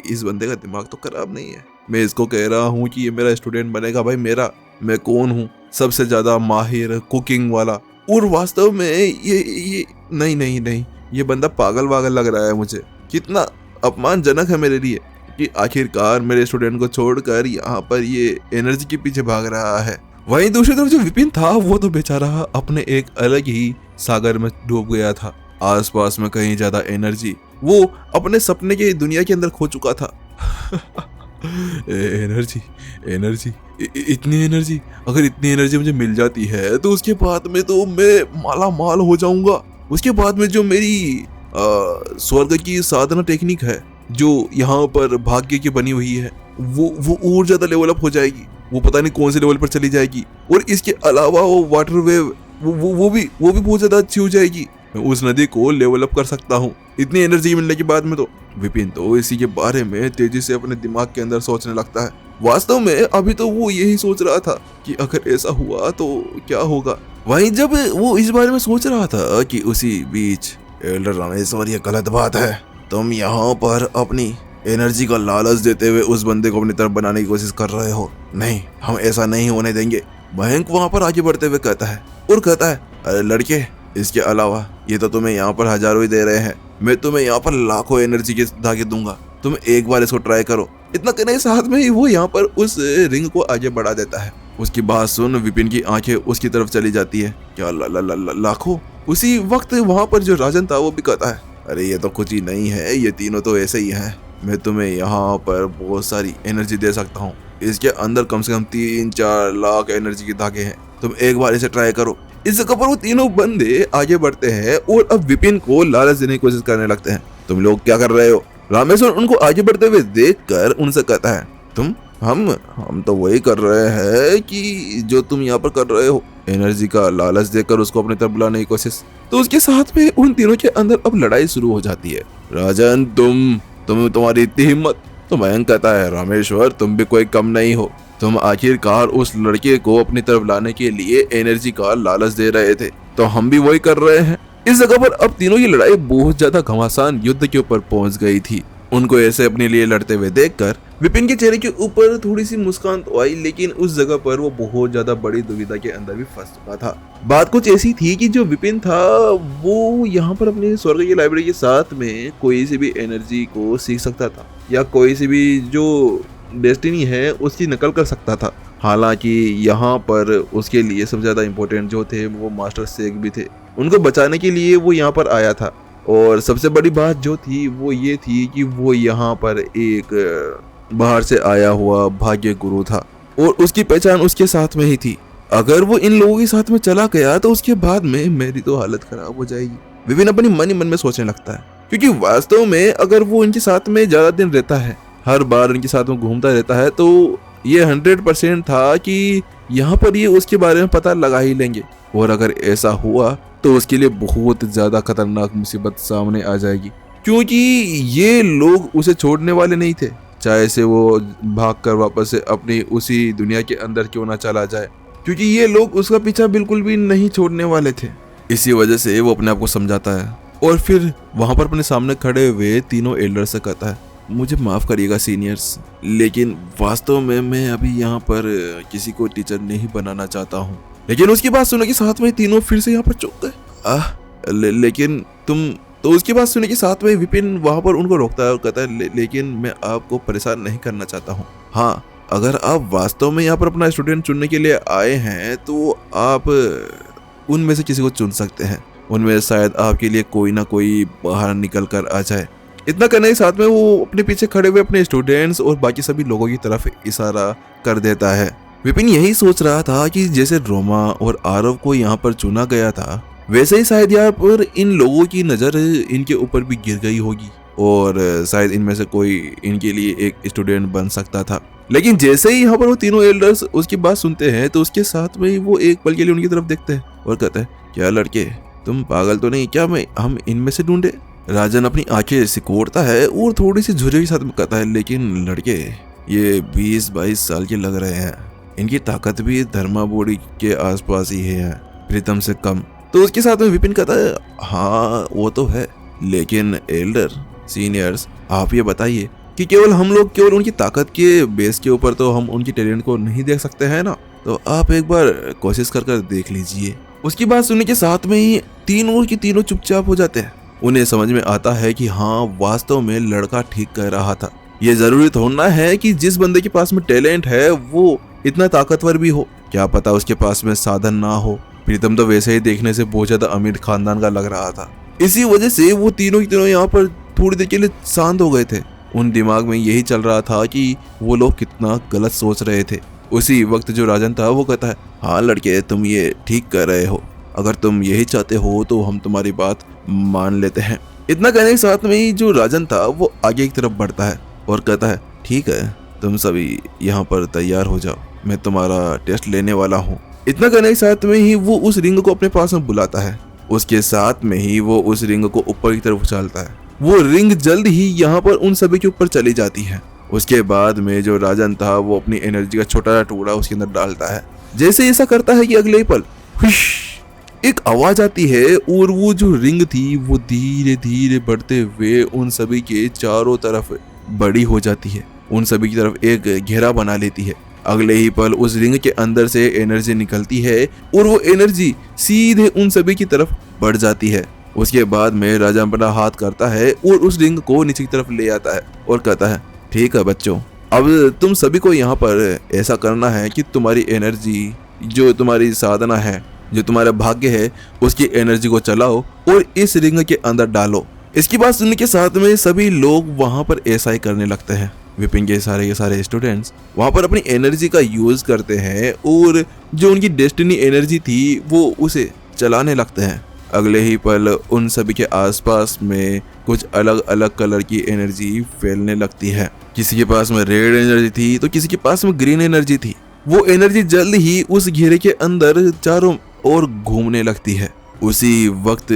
इस बंदे का दिमाग तो खराब नहीं है। मैं इसको कह रहा हूँ कि ये मेरा स्टूडेंट बनेगा। भाई मैं कौन हूँ? सबसे ज्यादा माहिर कुकिंग वाला। और वास्तव में ये नहीं, ये बंदा पागल वागल लग रहा है मुझे। कितना अपमानजनक है मेरे लिए कि आखिरकार मेरे स्टूडेंट को छोड़कर यहाँ पर ये एनर्जी के पीछे भाग रहा है। वहीं दूसरी तरफ जो विपिन था वो तो बेचारा अपने एक अलग ही सागर में डूब गया था। आसपास में कहीं ज्यादा एनर्जी, वो अपने सपने की दुनिया के अंदर खो चुका था। एनर्जी, इतनी एनर्जी, अगर इतनी एनर्जी मुझे मिल जाती है तो उसके बाद में तो मैं माला माल हो जाऊंगा। उसके बाद में जो मेरी स्वर्ग की साधना टेक्निक है जो यहाँ पर भाग्य की बनी हुई है वो और ज्यादा लेवल अप हो जाएगी। वो पता नहीं कौन से लेवल पर चली जाएगी। और इसके अलावा वो वाटर वेव वो भी बहुत ज्यादा अच्छी हो जाएगी। मैं उस नदी को लेवल अप कर सकता हूँ इतनी एनर्जी मिलने के बाद में। तो विपिन तो इसी के बारे में तेजी से अपने दिमाग के अंदर सोचने लगता है। वास्तव में अभी तो वो यही सोच रहा था कि अगर ऐसा हुआ तो क्या होगा। वहीं जब वो इस बारे में सोच रहा था कि उसी बीच एल्डर रामेश्वर, ये गलत बात है। तुम यहाँ पर अपनी एनर्जी का लालच देते हुए उस बंदे को अपनी तरफ बनाने की कोशिश कर रहे हो। नहीं, हम ऐसा नहीं होने देंगे। मयंक वहां पर आगे बढ़ते हुए कहता है अरे लड़के, इसके अलावा ये तो तुम्हें यहाँ पर हजारों ही दे रहे हैं, मैं तुम्हें यहाँ पर लाखों एनर्जी के धागे दूंगा। तुम एक बार इसको ट्राई करो। इतना कहने के साथ में ही वो यहाँ पर उस रिंग को आगे बढ़ा देता है। उसकी बात सुन विपिन की आंखें उसकी तरफ चली जाती है। क्या लाखों? उसी वक्त वहां पर जो राजन था वो भी कहता है अरे ये तो कुछ ही नहीं है, ये तीनों तो ऐसे ही हैं। मैं तुम्हें यहाँ पर बहुत सारी एनर्जी दे सकता हूँ। इसके अंदर कम से कम 3-4 लाख एनर्जी के धागे हैं। तुम एक बार इसे ट्राई करो। इस जगह पर वो तीनों बंदे आगे बढ़ते हैं और अब विपिन को लालच देने की कोशिश करने लगते हैं। तुम लोग क्या कर रहे हो? रामेश्वर उनको आगे बढ़ते हुए देखकर उनसे कहता है हम तो वही कर रहे हैं कि जो तुम यहाँ पर कर रहे हो, एनर्जी का लालच देकर उसको अपनी तरफ बुलाने की कोशिश। तो उसके साथ में उन तीनों के अंदर अब लड़ाई शुरू हो जाती है। राजन, तुम्हारी इतनी हिम्मत? तो मयंक कहता है रामेश्वर, तुम भी कोई कम नहीं हो। तुम आखिरकार उस लड़के को अपनी तरफ लाने के लिए एनर्जी का लालच दे रहे थे, तो हम भी वही कर रहे हैं। इस जगह पर अब तीनों की लड़ाई बहुत ज्यादा घमासान युद्ध के ऊपर पहुंच गई थी। उनको ऐसे अपने लिए लड़ते हुए देखकर विपिन के चेहरे के ऊपर थोड़ी सी मुस्कान तो आई, लेकिन उस जगह पर वो बहुत ज्यादा बड़ी दुविधा के अंदर भी फंस चुका था। बात कुछ ऐसी थी कि जो विपिन था वो यहाँ पर अपने स्वर्ग की लाइब्रेरी के साथ में कोई सी भी एनर्जी को सीख सकता था या कोई सी भी जो डेस्टिनी है उसकी नकल कर सकता था। हालांकि यहाँ पर उसके लिए सबसे ज्यादा इम्पोर्टेंट जो थे वो मास्टर शेख भी थे। उनको बचाने के लिए वो यहाँ पर आया था। और सबसे बड़ी बात जो थी वो ये थी कि वो यहाँ पर एक बाहर से आया हुआ भाग्य गुरु था और उसकी पहचान उसके साथ में ही थी। अगर वो इन लोगों के साथ में चला गया तो उसके बाद में मेरी तो हालत खराब हो जाएगी। विपिन अपनी मन ही मन में सोचने लगता है, क्योंकि वास्तव में अगर वो इनके साथ में ज्यादा दिन रहता है, हर बार इनके साथ में घूमता रहता है, तो ये 100% था कि यहाँ पर ये उसके बारे में पता लगा ही लेंगे। और अगर ऐसा हुआ तो उसके लिए बहुत ज्यादा खतरनाक मुसीबत सामने आ जाएगी, क्योंकि ये लोग उसे छोड़ने वाले नहीं थे, चाहे से वो भागकर वापस से अपनी उसी दुनिया के अंदर क्यों ना चला जाए। क्योंकि ये लोग उसका पीछा बिल्कुल भी नहीं छोड़ने वाले थे। इसी वजह से वो अपने आप को समझाता है और फिर वहां पर अपने सामने खड़े हुए तीनों एल्डर से कहता है, मुझे माफ करिएगा सीनियर्स, लेकिन वास्तव में मैं अभी यहाँ पर किसी को टीचर नहीं बनाना चाहता हूँ। लेकिन उसकी बात सुनने के साथ में तीनों फिर से यहाँ पर चुप गए। लेकिन तुम तो उसकी बात सुनने के साथ में विपिन वहां पर उनको रोकता है और कहता है, लेकिन मैं आपको परेशान नहीं करना चाहता हूँ। हाँ, अगर आप वास्तव में यहाँ पर अपना स्टूडेंट चुनने के लिए आए हैं तो आप उनमें से किसी को चुन सकते हैं। उनमें शायद आपके लिए कोई ना कोई बाहर निकल कर आ जाए। इतना करने के साथ में वो अपने पीछे खड़े हुए अपने स्टूडेंट्स और बाकी सभी लोगों की तरफ इशारा कर देता है। विपिन यही सोच रहा था कि जैसे रोमा और आरव को यहाँ पर चुना गया था, वैसे ही शायद यहाँ पर इन लोगों की नजर इनके ऊपर भी गिर गई होगी और शायद इनमें से कोई इनके लिए एक स्टूडेंट बन सकता था। लेकिन जैसे ही यहाँ पर वो तीनों एल्डर्स उसकी बात सुनते हैं तो उसके साथ में ही वो एक पल के लिए उनकी तरफ देखते हैं और कहते हैं, क्या लड़के, तुम पागल तो नहीं क्या, मैं हम इनमें से ढूंढे? राजन अपनी आंखें सिकोड़ता है और थोड़ी सी झुर्री के साथ में कहता है, लेकिन लड़के ये 20-22 साल के लग रहे हैं, इनकी ताकत भी धर्माबोड़ी के आसपास ही है, प्रीतम से कम। तो उसके साथ में विपिन कहता है, हाँ वो तो है, लेकिन एल्डर सीनियर्स आप ये बताइए कि केवल हम लोग केवल उनकी ताकत के बेस के ऊपर तो हम उनकी टैलेंट को नहीं देख सकते हैं ना, तो आप एक बार कोशिश कर देख लीजिए। उसकी बात सुनने के साथ में ही तीनों की तीनों चुपचाप हो जाते हैं। उन्हें समझ में आता है कि हाँ, वास्तव में लड़का ठीक कह रहा था। ये जरूरी थोड़ा है कि जिस बंदे के पास में टैलेंट है वो इतना ताकतवर भी हो, क्या पता उसके पास में साधन ना हो। प्रीतम तो वैसे ही देखने से बहुत ज्यादा अमीर खानदान का लग रहा था। इसी वजह से वो तीनों की तीनों यहाँ पर थोड़ी देर के लिए शांत हो गए थे। उन दिमाग में यही चल रहा था कि वो लोग कितना गलत सोच रहे थे। उसी वक्त जो राजन था वो कहता है, हाँ लड़के, तुम ये ठीक कर रहे हो, अगर तुम यही चाहते हो तो हम तुम्हारी बात मान लेते हैं। इतना कहने के साथ में ही जो राजन था वो आगे की तरफ बढ़ता है और कहता है, ठीक है, तुम सभी यहाँ पर तैयार हो जाओ, मैं तुम्हारा टेस्ट लेने वाला हूँ। इतना कहने के साथ में ही वो उस रिंग को अपने पास में बुलाता है। उसके साथ में ही वो उस रिंग को ऊपर की तरफ उछालता है। वो रिंग जल्द ही यहाँ पर उन सभी के ऊपर चली जाती है। उसके बाद में जो राजन था वो अपनी एनर्जी का छोटा सा टुकड़ा उसके अंदर डालता है। जैसे ऐसा करता है कि अगले ही पल एक आवाज आती है और वो जो रिंग थी वो धीरे धीरे बढ़ते हुए उन सभी के चारों तरफ बड़ी हो जाती है, उन सभी की तरफ एक घेरा बना लेती है। अगले ही पल उस रिंग के अंदर से एनर्जी निकलती है और वो एनर्जी सीधे उन सभी की तरफ बढ़ जाती है। उसके बाद में राजा अपना हाथ करता है और उस रिंग को नीचे की तरफ ले आता है और कहता है, ठीक है बच्चों, अब तुम सभी को यहाँ पर ऐसा करना है कि तुम्हारी एनर्जी, जो तुम्हारी साधना है, जो तुम्हारा भाग्य है, उसकी एनर्जी को चलाओ और इस रिंग के अंदर डालो। इसकी बात सुनने के साथ में सभी लोग वहां पर ऐसा ही करने लगते हैं। विपिन के सारे स्टूडेंट्स वहां पर अपनी एनर्जी का यूज करते हैं और जो उनकी डेस्टिनी एनर्जी थी वो उसे चलाने लगते हैं। अगले ही पल उन सभी के आसपास में कुछ अलग अलग कलर की एनर्जी फैलने लगती है। किसी के पास में रेड एनर्जी थी तो किसी के पास में ग्रीन एनर्जी थी। वो एनर्जी जल्द ही उस घेरे के अंदर चारों ओर घूमने लगती है। उसी वक्त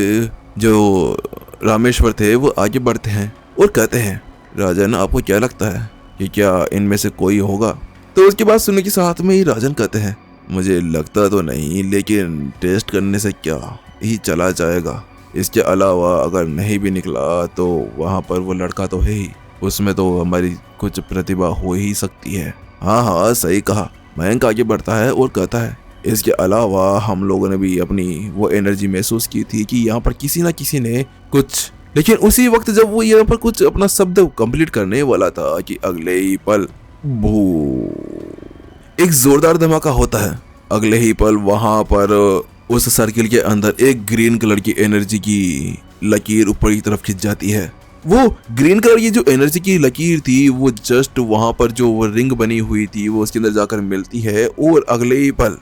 जो रामेश्वर थे वो आगे बढ़ते हैं और कहते हैं, राजन आपको क्या लगता है कि क्या इनमें से कोई होगा? तो उसके बाद सुनने के साथ में ही राजन कहते हैं, मुझे लगता तो नहीं, लेकिन टेस्ट करने से क्या ही चला जाएगा। इसके अलावा अगर नहीं भी निकला तो वहाँ पर वो लड़का तो है ही, उसमें तो हमारी कुछ प्रतिभा हो ही सकती है। हाँ सही कहा। मयंक आगे बढ़ता है और कहता है, इसके अलावा हम लोगों ने भी अपनी वो एनर्जी महसूस की थी कि यहाँ पर किसी ना किसी ने कुछ, लेकिन उसी वक्त जब वो यहाँ पर कुछ अपना शब्द कंप्लीट करने वाला था कि अगले ही पल एक जोरदार धमाका होता है। अगले ही पल वहां पर उस सर्किल के अंदर एक ग्रीन कलर की एनर्जी की लकीर ऊपर की तरफ खिंच जाती है। वो ग्रीन कलर की जो एनर्जी की लकीर थी वो जस्ट वहां पर जो वो रिंग बनी हुई थी वो उसके अंदर जाकर मिलती है और अगले ही पल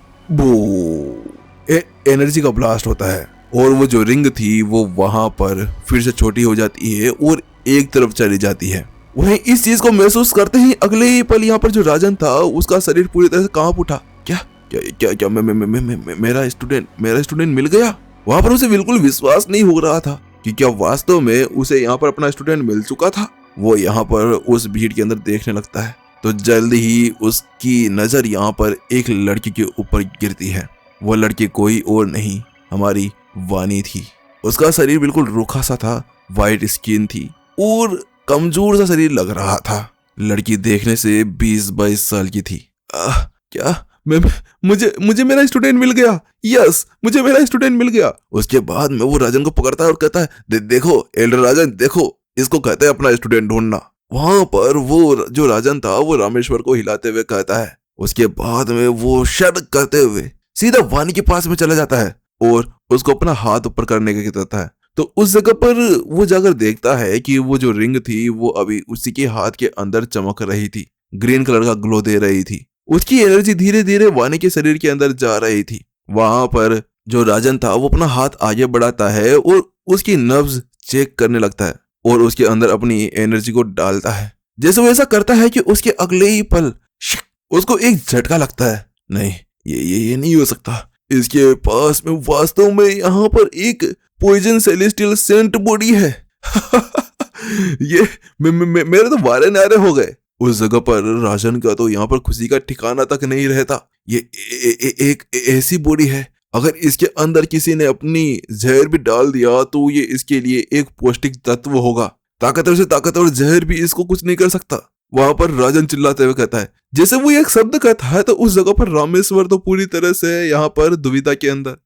एनर्जी का ब्लास्ट होता है और वो जो रिंग थी वो वहां पर फिर से छोटी हो जाती है और एक तरफ चली जाती है। वहीं इस चीज को महसूस करते ही अगले ही पल यहाँ पर जो राजन था उसका शरीर पूरी तरह से कांप उठा। क्या क्या क्या क्या मेरा स्टूडेंट मिल गया? वहां पर उसे बिल्कुल विश्वास नहीं हो रहा था कि क्या वास्तव में उसे यहाँ पर अपना स्टूडेंट मिल चुका था। वो यहाँ पर उस भीड़ के अंदर देखने लगता है तो जल्द ही उसकी नजर यहाँ पर एक लड़की के ऊपर गिरती है। वो लड़की कोई और नहीं, हमारी वानी थी। उसका शरीर बिल्कुल रूखा सा था, वाइट स्किन थी और कमजोर सा शरीर लग रहा था। लड़की देखने से 20-22 साल की थी। क्या मैं मुझे मुझे मेरा स्टूडेंट मिल गया। यस, मुझे मेरा स्टूडेंट मिल गया। उसके बाद में वो राजन को पकड़ता है और कहता है देखो एल्डर राजन, देखो इसको कहते हैं अपना स्टूडेंट ढूंढना। वहां पर वो जो राजन था वो रामेश्वर को हिलाते हुए कहता है। उसके बाद में वो शर्ट करते हुए सीधा वानी के पास में चला जाता है और उसको अपना हाथ ऊपर करने के कहता है। तो उस जगह पर वो जाकर देखता है कि वो जो रिंग थी वो अभी उसी के हाथ के अंदर चमक रही थी, ग्रीन कलर का ग्लो दे रही थी। उसकी एनर्जी धीरे धीरे वानी के शरीर के अंदर जा रही थी। वहां पर जो राजन था वो अपना हाथ आगे बढ़ाता है और उसकी नब्ज चेक करने लगता है और उसके अंदर अपनी एनर्जी को डालता है। जैसे वो ऐसा करता है कि उसके अगले ही पल उसको एक झटका लगता है। नहीं, ये नहीं हो सकता। इसके पास में वास्तव में यहाँ पर एक पॉइजन सेलेस्टियल सेंट बॉडी है। ये मेरे तो वारे नारे हो गए। उस जगह पर राजन का तो यहाँ पर खुशी का ठिकाना तक नहीं रहता। ये एक ऐसी बॉडी है, अगर इसके अंदर किसी ने अपनी जहर भी डाल दिया तो ये इसके लिए एक पौष्टिक तत्व होगा। ताकतवर से ताकतवर जहर भी इसको कुछ नहीं कर सकता। वहां पर राजन चिल्लाते हुए कहता है। जैसे वो एक शब्द कहता है तो उस जगह पर रामेश्वर तो पूरी तरह से यहाँ पर दुविधा के अंदर।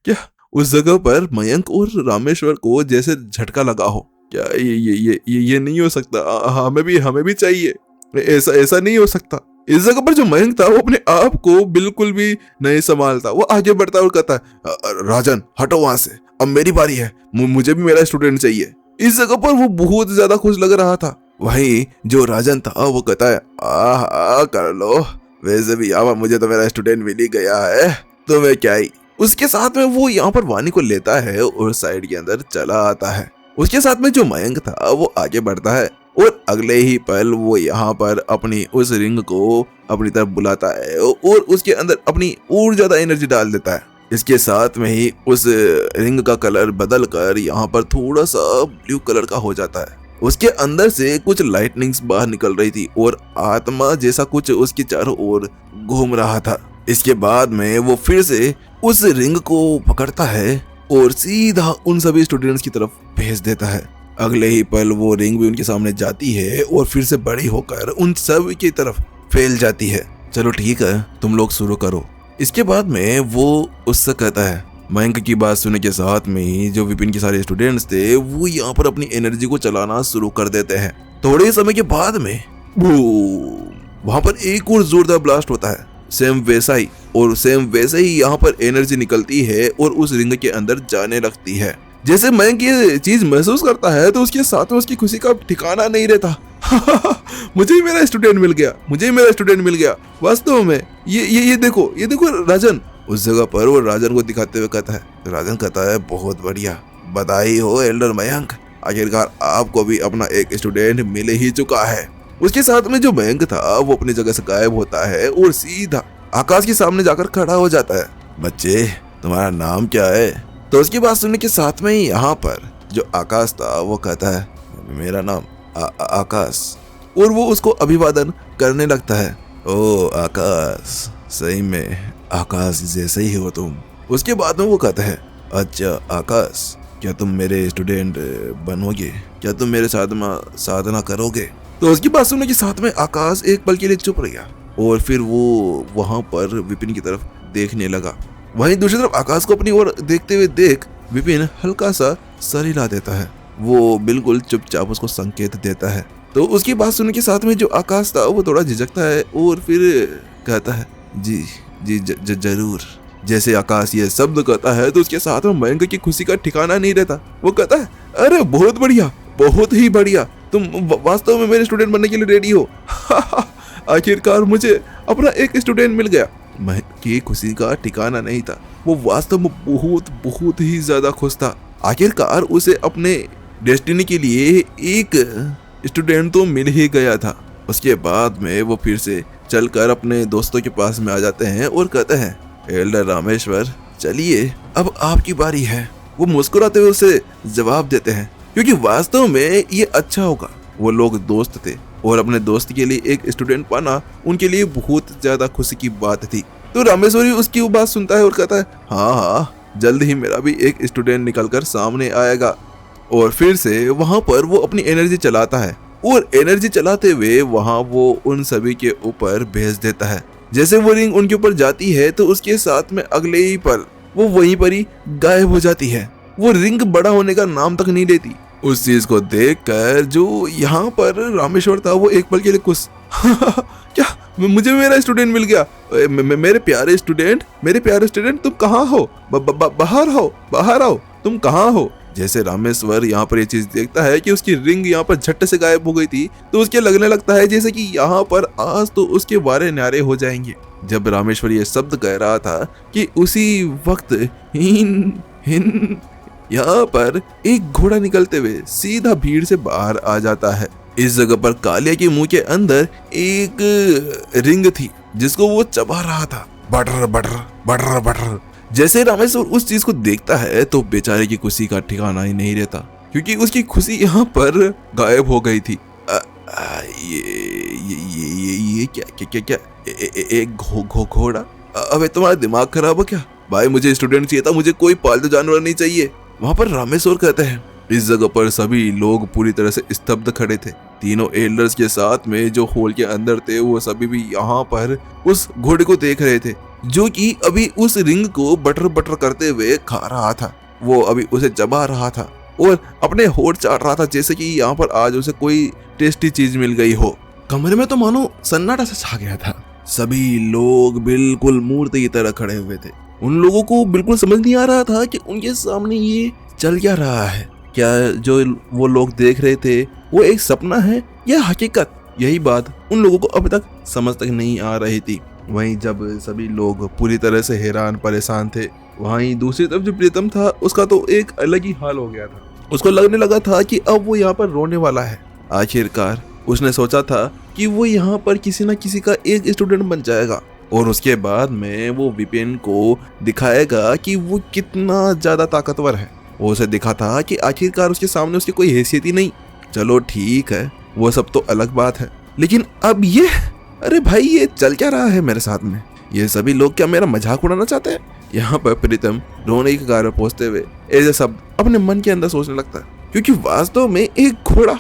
क्या उस जगह पर मयंक और रामेश्वर को जैसे झटका लगा हो। क्या ये नहीं हो सकता। हमें भी चाहिए। ऐसा नहीं हो सकता। इस जगह पर जो मयंक था वो अपने आप को बिल्कुल भी नहीं संभालता। वो आगे बढ़ता और कहता है राजन हटो वहां से, अब मेरी बारी है, मुझे भी मेरा स्टूडेंट चाहिए। इस जगह पर वो बहुत ज्यादा खुश लग रहा था। वहीं जो राजन था वो कहता है कर लो, वैसे भी यार मुझे तो मेरा स्टूडेंट मिल ही गया है, तो मैं क्या ही। उसके साथ में वो यहाँ पर वानी को लेता है और साइड के अंदर चला आता है। उसके साथ में जो मयंक था वो आगे बढ़ता है और अगले ही पल वो यहाँ पर अपनी उस रिंग को अपनी तरफ बुलाता है और उसके अंदर अपनी और ज्यादा एनर्जी डाल देता है। इसके साथ में ही उस रिंग का कलर बदल कर यहाँ पर थोड़ा सा ब्लू कलर का हो जाता है। उसके अंदर से कुछ लाइटनिंग्स बाहर निकल रही थी और आत्मा जैसा कुछ उसके चारों ओर घूम रहा था। इसके बाद में वो फिर से उस रिंग को पकड़ता है और सीधा उन सभी स्टूडेंट्स की तरफ भेज देता है। अगले ही पल वो रिंग भी उनके सामने जाती है और फिर से बड़ी होकर उन सब की तरफ फैल जाती है। चलो ठीक है, तुम लोग शुरू करो। इसके बाद में वो उससे कहता है। मयंक की बात सुनने के साथ में ही जो विपिन के सारे स्टूडेंट्स थे वो यहाँ पर अपनी एनर्जी को चलाना शुरू कर देते हैं। थोड़े समय के बाद में वहां पर एक और जोरदार ब्लास्ट होता है। सेम वैसा ही यहाँ पर एनर्जी निकलती है और उस रिंग के अंदर जाने लगती है। जैसे मयंक ये चीज महसूस करता है तो उसके साथ में उसकी खुशी का ठिकाना नहीं रहता। मुझे मेरा स्टूडेंट मिल गया। वास्तव में ये देखो राजन। उस जगह पर वो राजन को दिखाते हुए कहता है। राजन कहता है बहुत बढ़िया, बधाई हो एल्डर मयंक, आखिरकार आपको भी अपना एक स्टूडेंट मिल ही चुका है। उसके साथ में जो मयंक था वो अपनी जगह से गायब होता है और सीधा आकाश के सामने जाकर खड़ा हो जाता है। बच्चे, तुम्हारा नाम क्या है? तो उसकी बात सुनने के साथ में ही यहाँ पर जो आकाश था वो कहता है मेरा नाम आकाश, और वो उसको अभिवादन करने लगता है। ओ आकाश, सही में आकाश जैसे ही हो तुम। उसके बाद में वो कहता है अच्छा आकाश, क्या तुम मेरे स्टूडेंट बनोगे? क्या तुम मेरे साथ में साधना करोगे? तो उसकी बात सुनने के साथ में आकाश एक पल के लिए चुप रह गया और फिर वो वहां पर विपिन की तरफ देखने लगा। वहीं दूसरी तरफ आकाश को अपनी ओर देखते हुए देख विपिन हल्का सा सर हिला देता है। वो बिल्कुल चुपचाप उसको संकेत देता है। तो उसकी बात सुनने के साथ में जो आकाश था वो थोड़ा झिझकता है और फिर कहता है जी जरूर। जैसे आकाश ये शब्द कहता है तो उसके साथ में मयंक की खुशी का ठिकाना नहीं रहता। वो कहता है अरे बहुत बढ़िया, बहुत ही बढ़िया, तुम वास्तव में मेरे स्टूडेंट बनने के लिए रेडी हो। आखिरकार मुझे अपना एक स्टूडेंट मिल गया। मयंक की खुशी का ठिकाना नहीं था। वो वास्तव में बहुत ही ज्यादा खुश था। आखिरकार उसे अपने डेस्टिनी के लिए एक स्टूडेंट तो मिल ही गया था। उसके बाद में वो फिर से चलकर अपने दोस्तों के पास में आ जाते हैं और कहते हैं एल्डर रामेश्वर, चलिए अब आपकी बारी है। वो मुस्कुराते हुए उसे जवाब देते हैं क्योंकि वास्तव में ये अच्छा होगा। वो लोग दोस्त थे और अपने दोस्त के लिए एक स्टूडेंट पाना उनके लिए बहुत ज्यादा खुशी की बात थी। तो रामेश्वरी उसकी वो बात सुनता है और कहता है हाँ हाँ, जल्द ही मेरा भी एक स्टूडेंट निकलकर सामने आएगा। और फिर से वहां पर वो अपनी एनर्जी चलाता है और एनर्जी चलाते हुए वहां वो उन सभी के ऊपर भेज देता है। जैसे वो रिंग उनके ऊपर जाती है तो उसके साथ में अगले ही पल वो वहीं पर ही गायब हो जाती है। वो रिंग बड़ा होने का नाम तक नहीं लेती। उस चीज को देखकर जो यहाँ पर रामेश्वर था वो एक पल के लिए खुश क्या मुझे मेरा स्टूडेंट मिल गया। मेरे प्यारे स्टूडेंट तुम कहाँ हो? बाहर आओ तुम कहाँ हो? जैसे रामेश्वर यहाँ पर ये चीज देखता है कि उसकी रिंग यहाँ पर झट से गायब हो गई थी तो उसके लगने लगता है जैसे कि यहाँ पर आज तो उसके वारे न्यारे हो जाएंगे। जब रामेश्वर ये शब्द कह रहा था कि उसी वक्त हिन यहाँ पर एक घोड़ा निकलते हुए सीधा भीड़ से बाहर आ जाता है। इस जगह पर कालिया के मुंह के अंदर एक रिंग थी जिसको वो चबा रहा था। Butter butter butter butter. जैसे रामेश्वर उस चीज को देखता है तो बेचारे की खुशी का ठिकाना ही नहीं रहता क्योंकि उसकी खुशी यहाँ पर गायब हो गई थी। ये क्या एक घोड़ा? अबे तुम्हारा दिमाग खराब हो क्या भाई? मुझे स्टूडेंट चाहिए था, मुझे कोई पालतू जानवर नहीं चाहिए। वहां पर रामेश्वर कहते हैं। इस जगह पर सभी लोग पूरी तरह से स्तब्ध खड़े थे। तीनों एल्डर्स के साथ में जो हॉल के अंदर थे वो सभी भी यहाँ पर उस घोड़े को देख रहे थे जो कि अभी उस रिंग को बटर बटर करते हुए खा रहा था। वो अभी उसे चबा रहा था और अपने होठ चाट रहा था जैसे कि यहाँ पर आज उसे कोई टेस्टी चीज मिल गई हो। कमरे में तो मानो सन्नाटा सा छा गया था। सभी लोग बिल्कुल मूर्ति की तरह खड़े हुए थे। उन लोगों को बिल्कुल समझ नहीं आ रहा था कि उनके सामने ये चल क्या रहा है। क्या जो वो लोग देख रहे थे वो एक सपना है या हकीकत? यही बात उन लोगों को अभी तक समझ तक नहीं आ रही थी। वहीं जब सभी लोग पूरी तरह से हैरान परेशान थे, वहीं दूसरी तरफ जो प्रीतम था उसका तो एक अलग ही हाल हो गया था। उसको लगने लगा था कि अब वो यहाँ पर रोने वाला है। आखिरकार उसने सोचा था कि वो यहाँ पर किसी न किसी का एक स्टूडेंट बन जाएगा और उसके बाद में वो विपिन को दिखाएगा कि वो कितना ज्यादा ताकतवर है। वो उसे दिखा था कि आखिरकार उसके सामने उसकी कोई हैसियत ही नहीं। चलो ठीक है, वो सब तो अलग बात है, लेकिन अब ये अरे भाई ये चल क्या रहा है मेरे साथ में? ये सभी लोग क्या मेरा मजाक उड़ाना चाहते हैं? यहाँ पर प्रीतम रोने की कार पहुंचते हुए ऐसे सब अपने मन के अंदर सोचने लगता है क्योंकि वास्तव में एक घोड़ा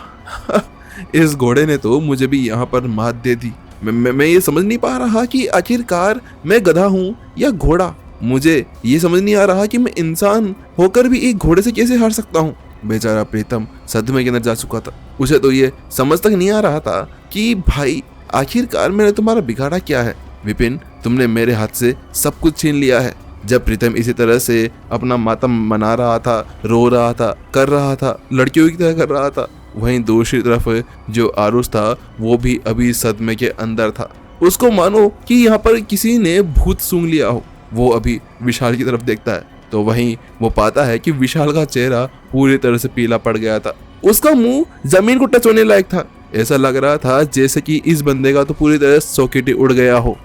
इस घोड़े ने तो मुझे भी यहाँ पर मात दे दी। मैं ये समझ नहीं पा रहा कि आखिरकार मैं गधा हूँ या घोड़ा। मुझे ये समझ नहीं आ रहा कि मैं इंसान होकर भी एक घोड़े से कैसे हार सकता हूँ। बेचारा प्रीतम सदमे के अंदर जा चुका था। उसे तो ये समझ तक नहीं आ रहा था कि भाई आखिरकार मैंने तुम्हारा बिगाड़ा क्या है। विपिन, तुमने मेरे हाथ से सब कुछ छीन लिया है। जब प्रीतम इसी तरह से अपना मातम मना रहा था, रो रहा था, कर रहा था, लड़कियों की तरह कर रहा था, वहीं दूसरी तरफ जो आरुष था वो भी अभी सदमे के अंदर था। उसको मानो कि यहाँ पर किसी ने भूत सूंघ लिया हो। वो अभी विशाल की तरफ देखता है तो वहीं वो पाता है कि विशाल का चेहरा पूरी तरह से पीला पड़ गया था। उसका मुंह जमीन को टच होने लायक था। ऐसा लग रहा था जैसे कि इस बंदे का तो पूरी तरह सॉकेट उड़ गया हो।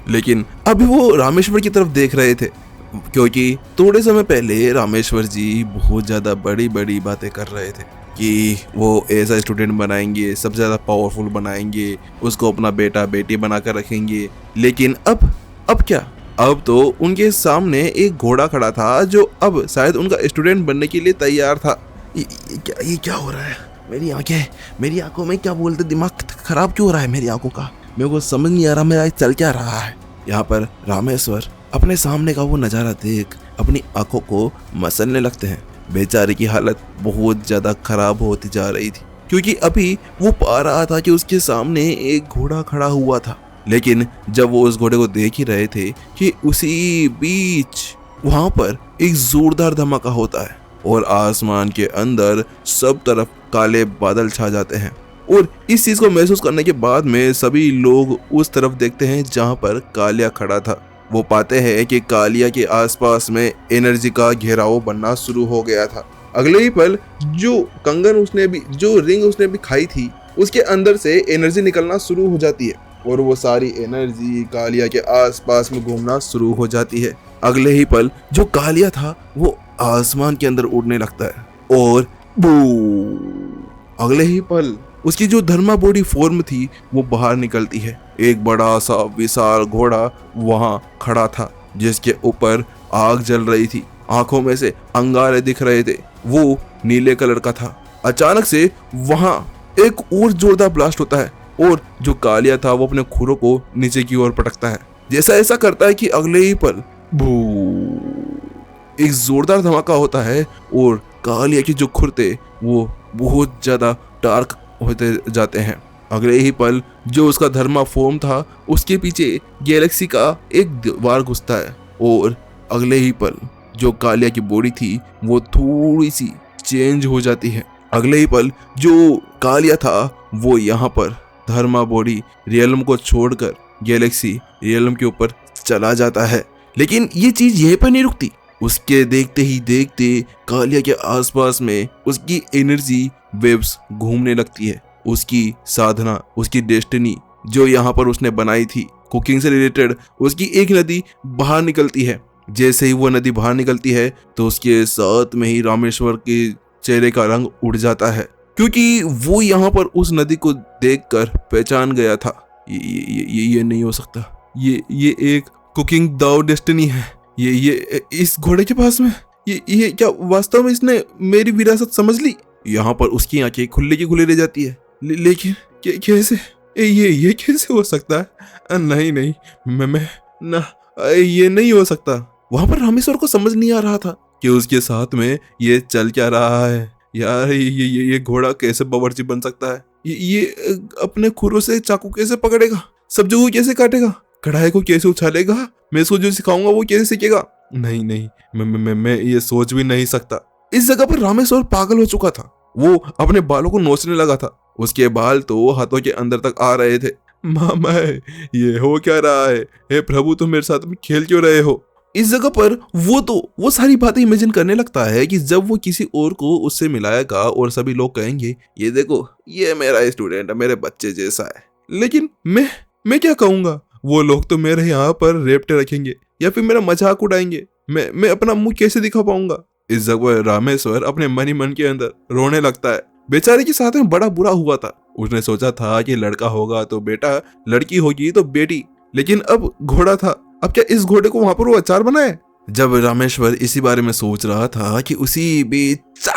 लेकिन अभी वो रामेश्वर की तरफ देख रहे थे क्योंकि थोड़े समय पहले रामेश्वर जी बहुत ज्यादा बड़ी बड़ी बातें कर रहे थे कि वो ऐसा स्टूडेंट बनाएंगे, सबसे ज्यादा पावरफुल बनाएंगे, उसको अपना बेटा बेटी बनाकर रखेंगे। लेकिन अब क्या? अब तो उनके सामने एक घोड़ा खड़ा था जो अब शायद उनका स्टूडेंट बनने के लिए तैयार था। ये क्या हो रहा है? मेरी आंखों में क्या बोलते, दिमाग खराब क्यों हो रहा है मेरी आंखों का? मेरे को समझ नहीं आ रहा मेरा चल क्या रहा है। यहाँ पर रामेश्वर अपने सामने का वो नज़ारा देख अपनी आंखों को मसलने लगते हैं। बेचारे की हालत बहुत ज़्यादा खराब होती जा रही थी क्योंकि अभी वो पा रहा था कि उसके सामने एक घोड़ा खड़ा हुआ था। लेकिन जब वो उस घोड़े को देख ही रहे थे कि उसी बीच वहां पर एक जोरदार धमाका होता है और आसमान के अंदर सब तरफ काले बादल छा जाते हैं। और इस चीज को महसूस करने के बाद में सभी लोग उस तरफ देखते हैं जहां पर कालिया खड़ा था। वो पाते हैं कि कालिया के आसपास में एनर्जी का घेराव बनना शुरू हो गया था। अगले ही पल जो रिंग उसने भी खाई थी उसके अंदर से एनर्जी निकलना शुरू हो जाती है और वो सारी एनर्जी कालिया के आसपास में घूमना शुरू हो जाती है। अगले ही पल जो कालिया था वो आसमान के अंदर उड़ने लगता है और अगले ही पल उसकी जो धर्मा बॉडी फॉर्म थी वो बाहर निकलती है। एक बड़ा सा विशाल घोड़ा वहां खड़ा था जिसके ऊपर आग जल रही थी, आंखों में से अंगारे दिख रहे थे, वो नीले कलर का था। अचानक से वहां एक और जोरदार ब्लास्ट होता है और जो कालिया था वो अपने खुरों को नीचे की ओर पटकता है। जैसा ऐसा करता है कि अगले ही पल एक जोरदार धमाका होता है और कालिया के जो खुर थे वो बहुत ज्यादा डार्क होते जाते हैं। अगले ही पल जो उसका धर्मा फॉर्म था उसके पीछे गैलेक्सी का एक द्वार घुसता है और अगले ही पल जो कालिया की बॉडी थी वो थोड़ी सी चेंज हो जाती है। अगले ही पल जो कालिया था वो यहाँ पर धर्मा बॉडी रियलम को छोड़कर गैलेक्सी रियलम के ऊपर चला जाता है। लेकिन ये चीज यहीं पर नहीं रुकती, उसके देखते ही देखते कालिया के आसपास में उसकी एनर्जी वेव्स घूमने लगती है। उसकी साधना, उसकी डेस्टिनी जो यहाँ पर उसने बनाई थी कुकिंग से रिलेटेड, उसकी एक नदी बाहर निकलती है। जैसे ही वो नदी बाहर निकलती है तो उसके साथ में ही रामेश्वर के चेहरे का रंग उड़ जाता है, क्योंकि वो यहाँ पर उस नदी को देखकर पहचान गया था ये नहीं हो सकता, ये एक कुकिंग दाव डेस्टिनी है। ये इस घोड़े के पास में ये क्या वास्तव में इसने मेरी विरासत समझ ली। यहाँ पर उसकी आंखें खुले की खुली रह जाती है। लेकिन कैसे ये कैसे हो सकता है? नहीं मैं ना, ये नहीं हो सकता। वहां पर रामेश्वर को समझ नहीं आ रहा था कि उसके साथ में ये चल क्या रहा है। यार ये घोड़ा कैसे बावर्ची बन सकता है? ये अपने खुरों से चाकू कैसे पकड़ेगा, सब्जी को कैसे काटेगा, कढ़ाई को कैसे उछालेगा, मैं इसको जो सिखाऊंगा वो कैसे सीखेगा? नहीं मैं ये सोच भी नहीं सकता। इस जगह पर रामेश्वर पागल हो चुका था। वो अपने बालों को नोचने लगा था, उसके बाल तो हाथों के अंदर तक आ रहे थे। मामा ये हो क्या रहा है? हे प्रभु, तुम मेरे साथ में खेल क्यों रहे हो? इस जगह पर वो सारी बातें इमेजिन करने लगता है कि जब वो किसी और को उससे मिलाएगा और सभी लोग कहेंगे ये देखो ये मेरा स्टूडेंट है, मेरे बच्चे जैसा है। लेकिन मैं क्या कहूंगा? वो लोग तो मेरे यहाँ पर रेपटे रखेंगे या फिर मेरा मजाक उड़ाएंगे। मैं अपना मुंह कैसे दिखा पाऊंगा? इस जगह रामेश्वर अपने मन ही मन के अंदर रोने लगता है। बेचारे के साथ में बड़ा बुरा हुआ था। उसने सोचा था कि लड़का होगा तो बेटा, लड़की होगी तो बेटी, लेकिन अब घोड़ा था। अब क्या इस घोड़े को वहां पर वो अचार बनाए? जब रामेश्वर इसी बारे में सोच रहा था कि उसी बीच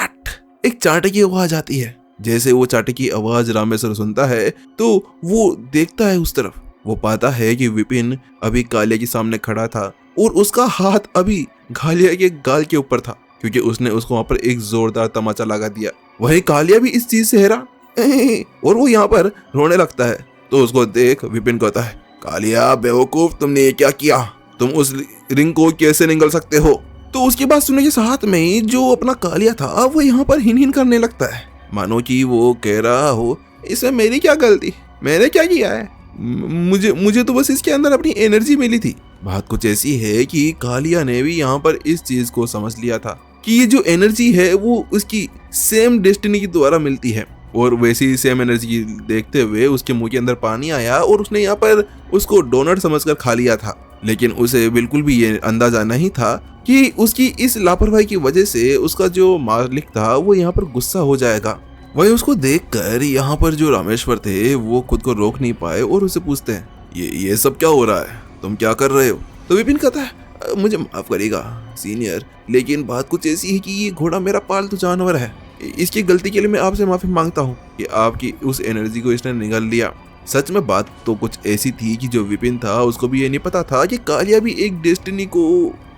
एक चांटे की आवाज आती है। जैसे वो चांटे की आवाज रामेश्वर सुनता है तो वो देखता है उस तरफ। वो पाता है कि विपिन अभी कालिया के सामने खड़ा था और उसका हाथ अभी कालिया के गाल के ऊपर था, क्योंकि उसने उसको वहां पर एक जोरदार तमाचा लगा दिया। वही कालिया भी इस चीज से हैरान और वो यहाँ पर रोने लगता है। तो उसको देख विपिन कहता है, कालिया बेवकूफ, तुमने ये क्या किया? तुम उस रिंग को कैसे निगल सकते हो? तो उसकी बात सुनने के साथ में ही जो अपना कालिया था वो यहाँ पर हिन करने लगता है, मानो कि वो कह रहा हो इसमें मेरी क्या गलती, मैंने क्या किया है? मुझे तो बस इसके अंदर अपनी एनर्जी मिली थी। बात कुछ ऐसी है कि कालिया ने भी यहाँ पर इस चीज को समझ लिया था कि ये जो एनर्जी है वो उसकी सेम डेस्टिनी के द्वारा मिलती है, और वैसी ही सेम एनर्जी देखते हुए उसके मुंह के अंदर पानी आया और उसने यहाँ पर उसको डोनट समझकर खा लिया था। लेकिन उसे बिल्कुल भी ये अंदाजा नहीं था कि उसकी इस लापरवाही की वजह से उसका जो मालिक था वो यहाँ पर गुस्सा हो जाएगा। वही उसको देखकर यहाँ पर जो रामेश्वर थे वो खुद को रोक नहीं पाए और उसे पूछते हैं, ये सब क्या हो रहा है, तुम क्या कर रहे हो? तो विपिन कहता है, मुझे माफ करेगा सीनियर, लेकिन बात कुछ ऐसी है कि ये घोड़ा मेरा पालतू जानवर है। इसकी गलती के लिए मैं आपसे माफी मांगता हूँ कि आपकी उस एनर्जी को इसने निगल लिया। सच में बात तो कुछ ऐसी थी कि जो विपिन था उसको भी ये नहीं पता था कि कालिया भी एक डेस्टिनी को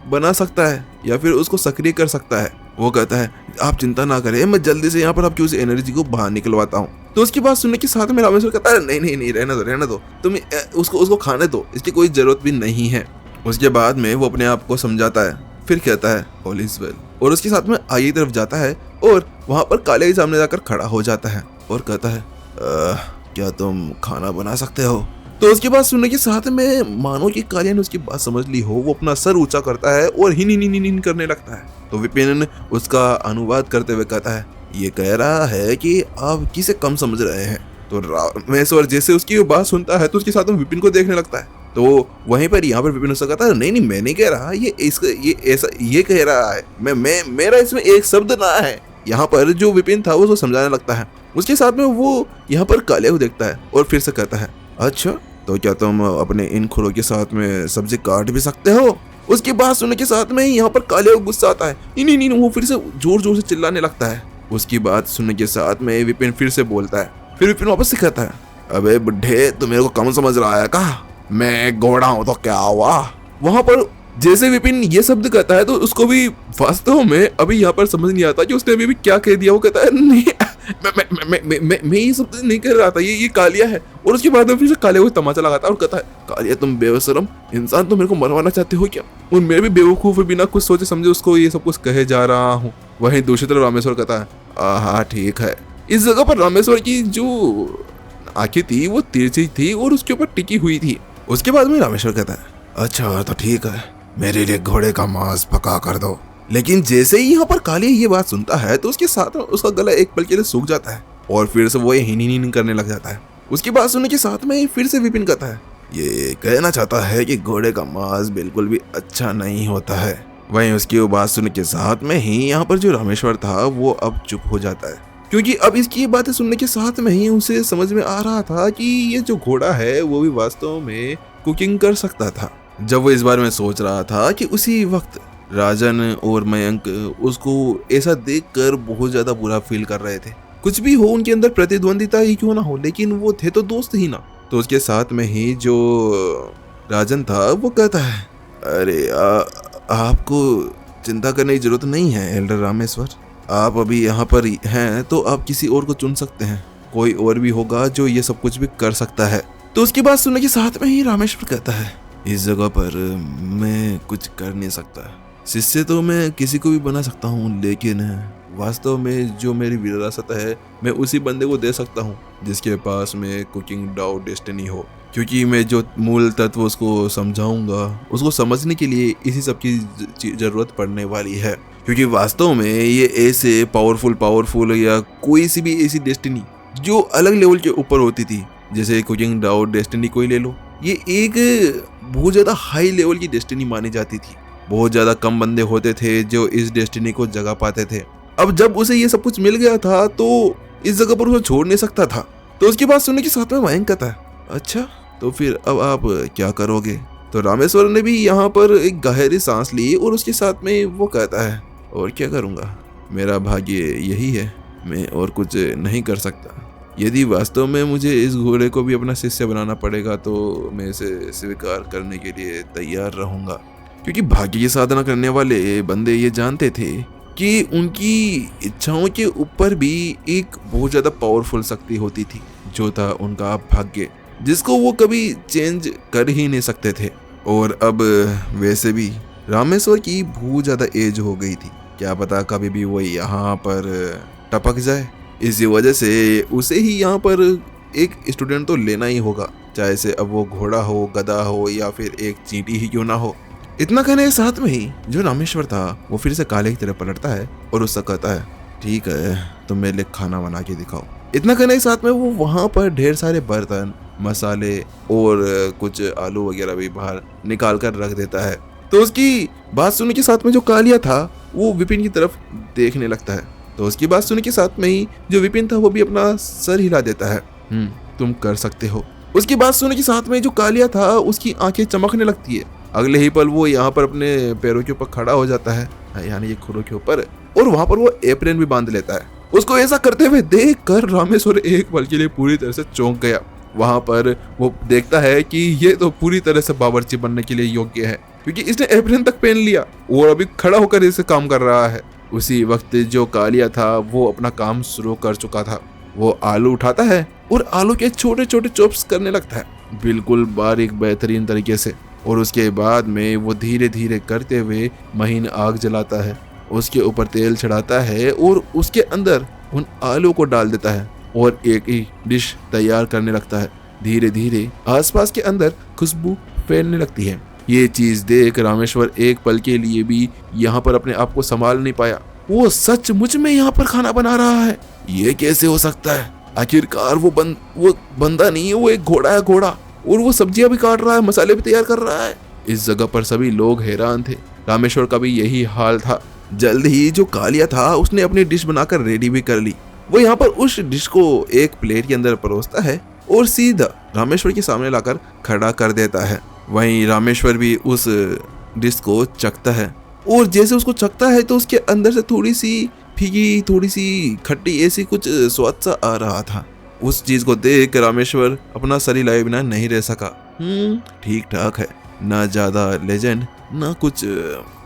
बना सकता है या फिर उसको सक्रिय कर सकता है। वो कहता है, आप चिंता ना करें, मैं जल्दी से यहाँ पर आपकी उस एनर्जी को बाहर निकलवाता हूँ। तो उसकी बात सुनने के साथ में रामेश्वर कहता है, नहीं रहने दो, तुम उसको खाने दो, इसकी कोई जरूरत भी नहीं है। उसके बाद में वो अपने आप को समझाता है, फिर कहता है ऑल इज वेल, और उसके साथ में आगे तरफ जाता है और वहां पर कालिया के सामने जाकर खड़ा हो जाता है और कहता है, क्या तुम खाना बना सकते हो? तो उसकी बात सुनने के साथ में मानो कि कालिया ने उसकी बात समझ ली हो, वो अपना सर ऊंचा करता है और हिन करने लगता है। तो विपिन उसका अनुवाद करते हुए कहता है, ये कह रहा है कि आप किसे कम समझ रहे हैं। तो रामेश्वर जैसे उसकी बात सुनता है तो उसके साथ में विपिन को देखने लगता है। तो वहीं पर यहाँ पर विपिन उसका कहता है, नहीं मैं नहीं कह रहा, ये कह रहा है, मेरा इसमें एक शब्द ना है, यहाँ पर जो विपिन था वो उसको समझाने लगता है। उसके साथ में वो यहाँ पर कालिया को देखता है और फिर से कहता है, अच्छा तो क्या तुम अपने इन खुरों के साथ में सब्जी काट भी सकते हो? उसकी बात सुनने के साथ में यहाँ पर कालिया को गुस्सा आता है। नहीं नहीं, वो फिर से जोर जोर से चिल्लाने लगता है। उसकी बात सुनने के साथ में विपिन फिर से बोलता है। फिर विपिन वापस से कहता है, अबे बुड्ढे तू मेरे को कम समझ रहा है का? मैं घोड़ा हूँ तो क्या हुआ? वहां पर जैसे विपिन ये शब्द कहता है तो उसको भी वास्तव में अभी यहाँ पर समझ नहीं आता कि उसने अभी भी क्या कह दिया। वो कहता है नहीं, मैं ये शब्द नहीं कह रहा था, ये कालिया है। और उसके बाद में फिर से कालिया को तमाचा लगाता है और कहता है, कालिया तुम बेवशरम इंसान, तो मेरे को मरवाना चाहते हो क्या? और मैं भी बेवकूफ बिना कुछ सोचे समझे उसको ये सब कुछ कहे जा रहा हूँ। वहीं दूसरी तरफ रामेश्वर कहता है, हाँ ठीक है। इस जगह पर रामेश्वर की जो आंखें थी वो तिरछी थी और उसके ऊपर टिकी हुई थी। उसके बाद में रामेश्वर कहता है, अच्छा तो ठीक है, मेरे लिए घोड़े का मांस पका कर दो। लेकिन जैसे ही यहाँ पर कालिया ये बात सुनता है तो उसके साथ उसका गला एक पल के लिए सूख जाता है और फिर से वो हिन करने लग जाता है। उसकी बात सुनने के साथ में फिर से विपिन कहता है, ये कहना चाहता है कि घोड़े का मांस बिल्कुल भी अच्छा नहीं होता है। वहीं उसकी वो बात सुनने के साथ में ही यहाँ पर जो रामेश्वर था वो अब चुप हो जाता है, क्योंकि अब इसकी बातें सुनने के साथ में ही उसे समझ में आ रहा था कि ये जो घोड़ा है वो भी वास्तव में कुकिंग कर सकता था। जब वो इस बारे में सोच रहा था कि उसी वक्त राजन और मयंक उसको ऐसा देखकर बहुत ज्यादा बुरा फील कर रहे थे। कुछ भी हो, उनके अंदर प्रतिद्वंदिता ही क्यों ना हो, लेकिन वो थे तो दोस्त ही ना। तो उसके साथ में ही जो राजन था वो कहता है, अरे आपको चिंता करने की जरूरत नहीं है एल्डर रामेश्वर, आप अभी यहाँ पर हैं तो आप किसी और को चुन सकते हैं, कोई और भी होगा जो ये सब कुछ भी कर सकता है। तो उसकी बात सुनने के साथ में ही रामेश्वर कहता है, इस जगह पर मैं कुछ कर नहीं सकता। शिष्य तो मैं किसी को भी बना सकता हूँ, लेकिन वास्तव में जो मेरी विरासत है मैं उसी बंदे को दे सकता हूँ जिसके पास में कुकिंग डाउ डेस्टिनी हो, क्योंकि मैं जो मूल तत्व उसको समझाऊंगा उसको समझने के लिए इसी सब की जरूरत पड़ने वाली है। क्योंकि वास्तव में ये ऐसे पावरफुल या कोई सी भी ऐसी डेस्टिनी जो अलग लेवल के ऊपर होती थी, जैसे कुकिंग डाउ डेस्टिनी कोई ले लो, ये एक बहुत ज्यादा हाई लेवल की डेस्टिनी मानी जाती थी। बहुत ज्यादा कम बंदे होते थे जो इस डेस्टिनी को जगा पाते थे। अब जब उसे ये सब कुछ मिल गया था तो इस जगह पर उसे छोड़ नहीं सकता था। तो उसकी बात सुनने के साथ में मयंक कहता है, अच्छा तो फिर अब आप क्या करोगे? तो रामेश्वर ने भी यहाँ पर एक गहरी सांस ली और उसके साथ में वो कहता है, और क्या करूँगा, मेरा भाग्य यही है, मैं और कुछ नहीं कर सकता। यदि वास्तव में मुझे इस घोड़े को भी अपना शिष्य बनाना पड़ेगा तो मैं इसे स्वीकार करने के लिए तैयार रहूंगा। क्योंकि भाग्य की साधना करने वाले बंदे ये जानते थे कि उनकी इच्छाओं के ऊपर भी एक बहुत ज्यादा पावरफुल शक्ति होती थी, जो था उनका भाग्य, जिसको वो कभी चेंज कर ही नहीं सकते थे। और अब वैसे भी रामेश्वर की बहुत ज्यादा एज हो गई थी, क्या पता कभी भी वो यहाँ पर टपक जाए। इसी वजह से उसे ही यहाँ पर एक स्टूडेंट तो लेना ही होगा, चाहे से अब वो घोड़ा हो, गधा हो या फिर एक चींटी ही क्यों ना हो। इतना कहने के साथ में ही जो रामेश्वर था वो फिर से काले की तरफ पलटता है और उससे कहता है, ठीक है तुम मेरे लिए खाना बना के दिखाओ। इतना कहने के साथ में वो वहाँ पर ढेर सारे बर्तन, मसाले और कुछ आलू वगैरह भी बाहर निकाल कर रख देता है। तो उसकी बात सुनने के साथ में जो कालिया था वो विपिन की तरफ देखने लगता है। तो उसकी बात सुनने के साथ में ही जो विपिन था वो भी अपना सर हिला देता है, तुम कर सकते हो। उसकी बात सुनने के साथ में जो कालिया था उसकी आंखें चमकने लगती है। अगले ही पल वो यहाँ पर अपने पैरों के ऊपर खड़ा हो जाता है, यानी ये खुरों के ऊपर, और वहां पर वो एप्रेन भी बांध लेता है। उसको ऐसा करते हुए देख कर रामेश्वर एक पल के लिए पूरी तरह से चौंक गया। वहां पर वो देखता है कि ये तो पूरी तरह से बावर्ची बनने के लिए योग्य है, क्योंकि इसने एप्रेन तक पहन लिया और अभी खड़ा होकर इसे काम कर रहा है। उसी वक्त जो कालिया था वो अपना काम शुरू कर चुका था। वो आलू उठाता है और आलू के छोटे छोटे चॉप्स करने लगता है, बिल्कुल बारीक बेहतरीन तरीके से। और उसके बाद में वो धीरे धीरे करते हुए महीन आग जलाता है, उसके ऊपर तेल चढ़ाता है और उसके अंदर उन आलू को डाल देता है और एक ही डिश तैयार करने लगता है। धीरे धीरे आसपास के अंदर खुशबू फैलने लगती है। ये चीज देख रामेश्वर एक पल के लिए भी यहाँ पर अपने आप को संभाल नहीं पाया। वो सचमुच में यहाँ पर खाना बना रहा है, ये कैसे हो सकता है? आखिरकार वो बंदा नहीं है, वो एक घोड़ा है, घोड़ा, और वो सब्जियां भी काट रहा है, मसाले भी तैयार कर रहा है। इस जगह पर सभी लोग हैरान थे। रामेश्वर का भी यही हाल था। जल्द ही जो कालिया था उसने अपनी डिश बनाकर रेडी भी कर ली। वो यहाँ पर उस डिश को एक प्लेट के अंदर परोसता है और सीधा रामेश्वर के सामने लाकर खड़ा कर देता है। वहीं रामेश्वर भी उस डिश को चखता है और जैसे उसको चखता है तो उसके अंदर से थोड़ी सी फीकी, थोड़ी सी खट्टी, ऐसी कुछ स्वाद सा आ रहा था। उस चीज को देख रामेश्वर अपना सर हिलाए बिना नहीं रह सका। ठीक ठाक है, ना ज्यादा लेजेंड ना कुछ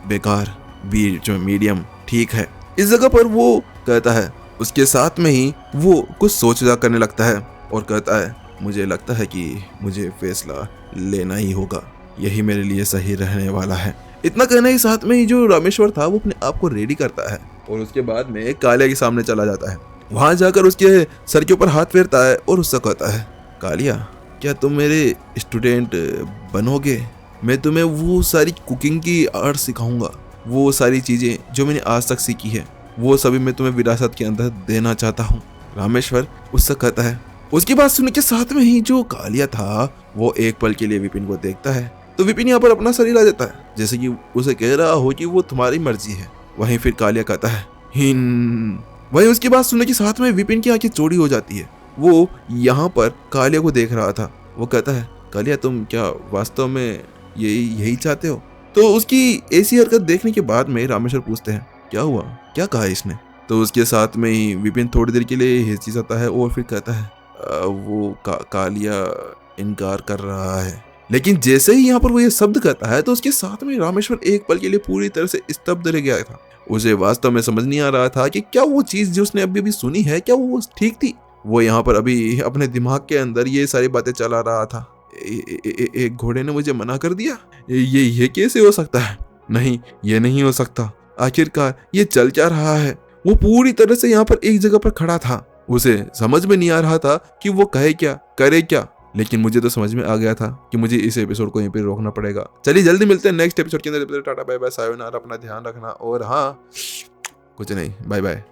बेकार, बीच में मीडियम ठीक है। इस जगह पर वो कहता है, उसके साथ में ही वो कुछ सोचा करने लगता है और कहता है, मुझे लगता है कि मुझे फैसला लेना ही होगा, यही मेरे लिए सही रहने वाला है। इतना कहने के साथ में ही जो रामेश्वर था वो अपने आप को रेडी करता है और उसके बाद में कालिया के सामने चला जाता है। वहां जाकर उसके सर के ऊपर हाथ फेरता है और उससे कहता है, कालिया क्या तुम मेरे स्टूडेंट बनोगे? मैं तुम्हें वो सारी कुकिंग की आर्ट सिखाऊंगा, वो सारी चीजें जो मैंने आज तक सीखी है वो सभी मैं तुम्हें विरासत के अंदर देना चाहता हूँ। रामेश्वर उससे कहता है। उसकी बात सुनने के साथ में ही जो कालिया था वो एक पल के लिए विपिन को देखता है तो विपिन यहाँ पर अपना सर हिला देता है जैसे कि उसे कह रहा हो कि वो तुम्हारी मर्जी है। वहीं फिर कालिया कहता है, वहीं उसकी बात सुनने के साथ में विपिन की आंखें चौड़ी हो जाती है। वो यहाँ पर कालिया को देख रहा था। वो कहता है, कालिया तुम क्या वास्तव में यही चाहते हो? तो उसकी ऐसी हरकत देखने के बाद में रामेश्वर पूछते हैं, क्या हुआ, क्या कहा इसने? तो उसके साथ में ही विपिन थोड़ी देर के लिए हिचकिचाता है और फिर कहता है, वो कालिया इनकार कर रहा है। लेकिन जैसे ही यहाँ पर वो ये शब्द कहता है तो उसके साथ में रामेश्वर एक पल के लिए पूरी तरह से स्तब्ध रह गया था। उसे वास्तव में समझ नहीं आ रहा था कि क्या वो चीज जो उसने अभी सुनी है क्या वो ठीक थी। वो यहाँ पर अभी अपने दिमाग के अंदर ये सारी बातें चला रहा था। एक घोड़े ने मुझे मना कर दिया, ये कैसे हो सकता है? नहीं, ये नहीं हो सकता। आखिरकार ये चल क्या रहा है? वो पूरी तरह से यहाँ पर एक जगह पर खड़ा था। उसे समझ में नहीं आ रहा था कि वो कहे क्या, करे क्या। लेकिन मुझे तो समझ में आ गया था कि मुझे इस एपिसोड को यहीं पे रोकना पड़ेगा। चलिए जल्दी मिलते हैं नेक्स्ट एपिसोड के अंदर। टाटा बाय बाय, सायोनारा, अपना ध्यान रखना और हाँ कुछ नहीं, बाय बाय।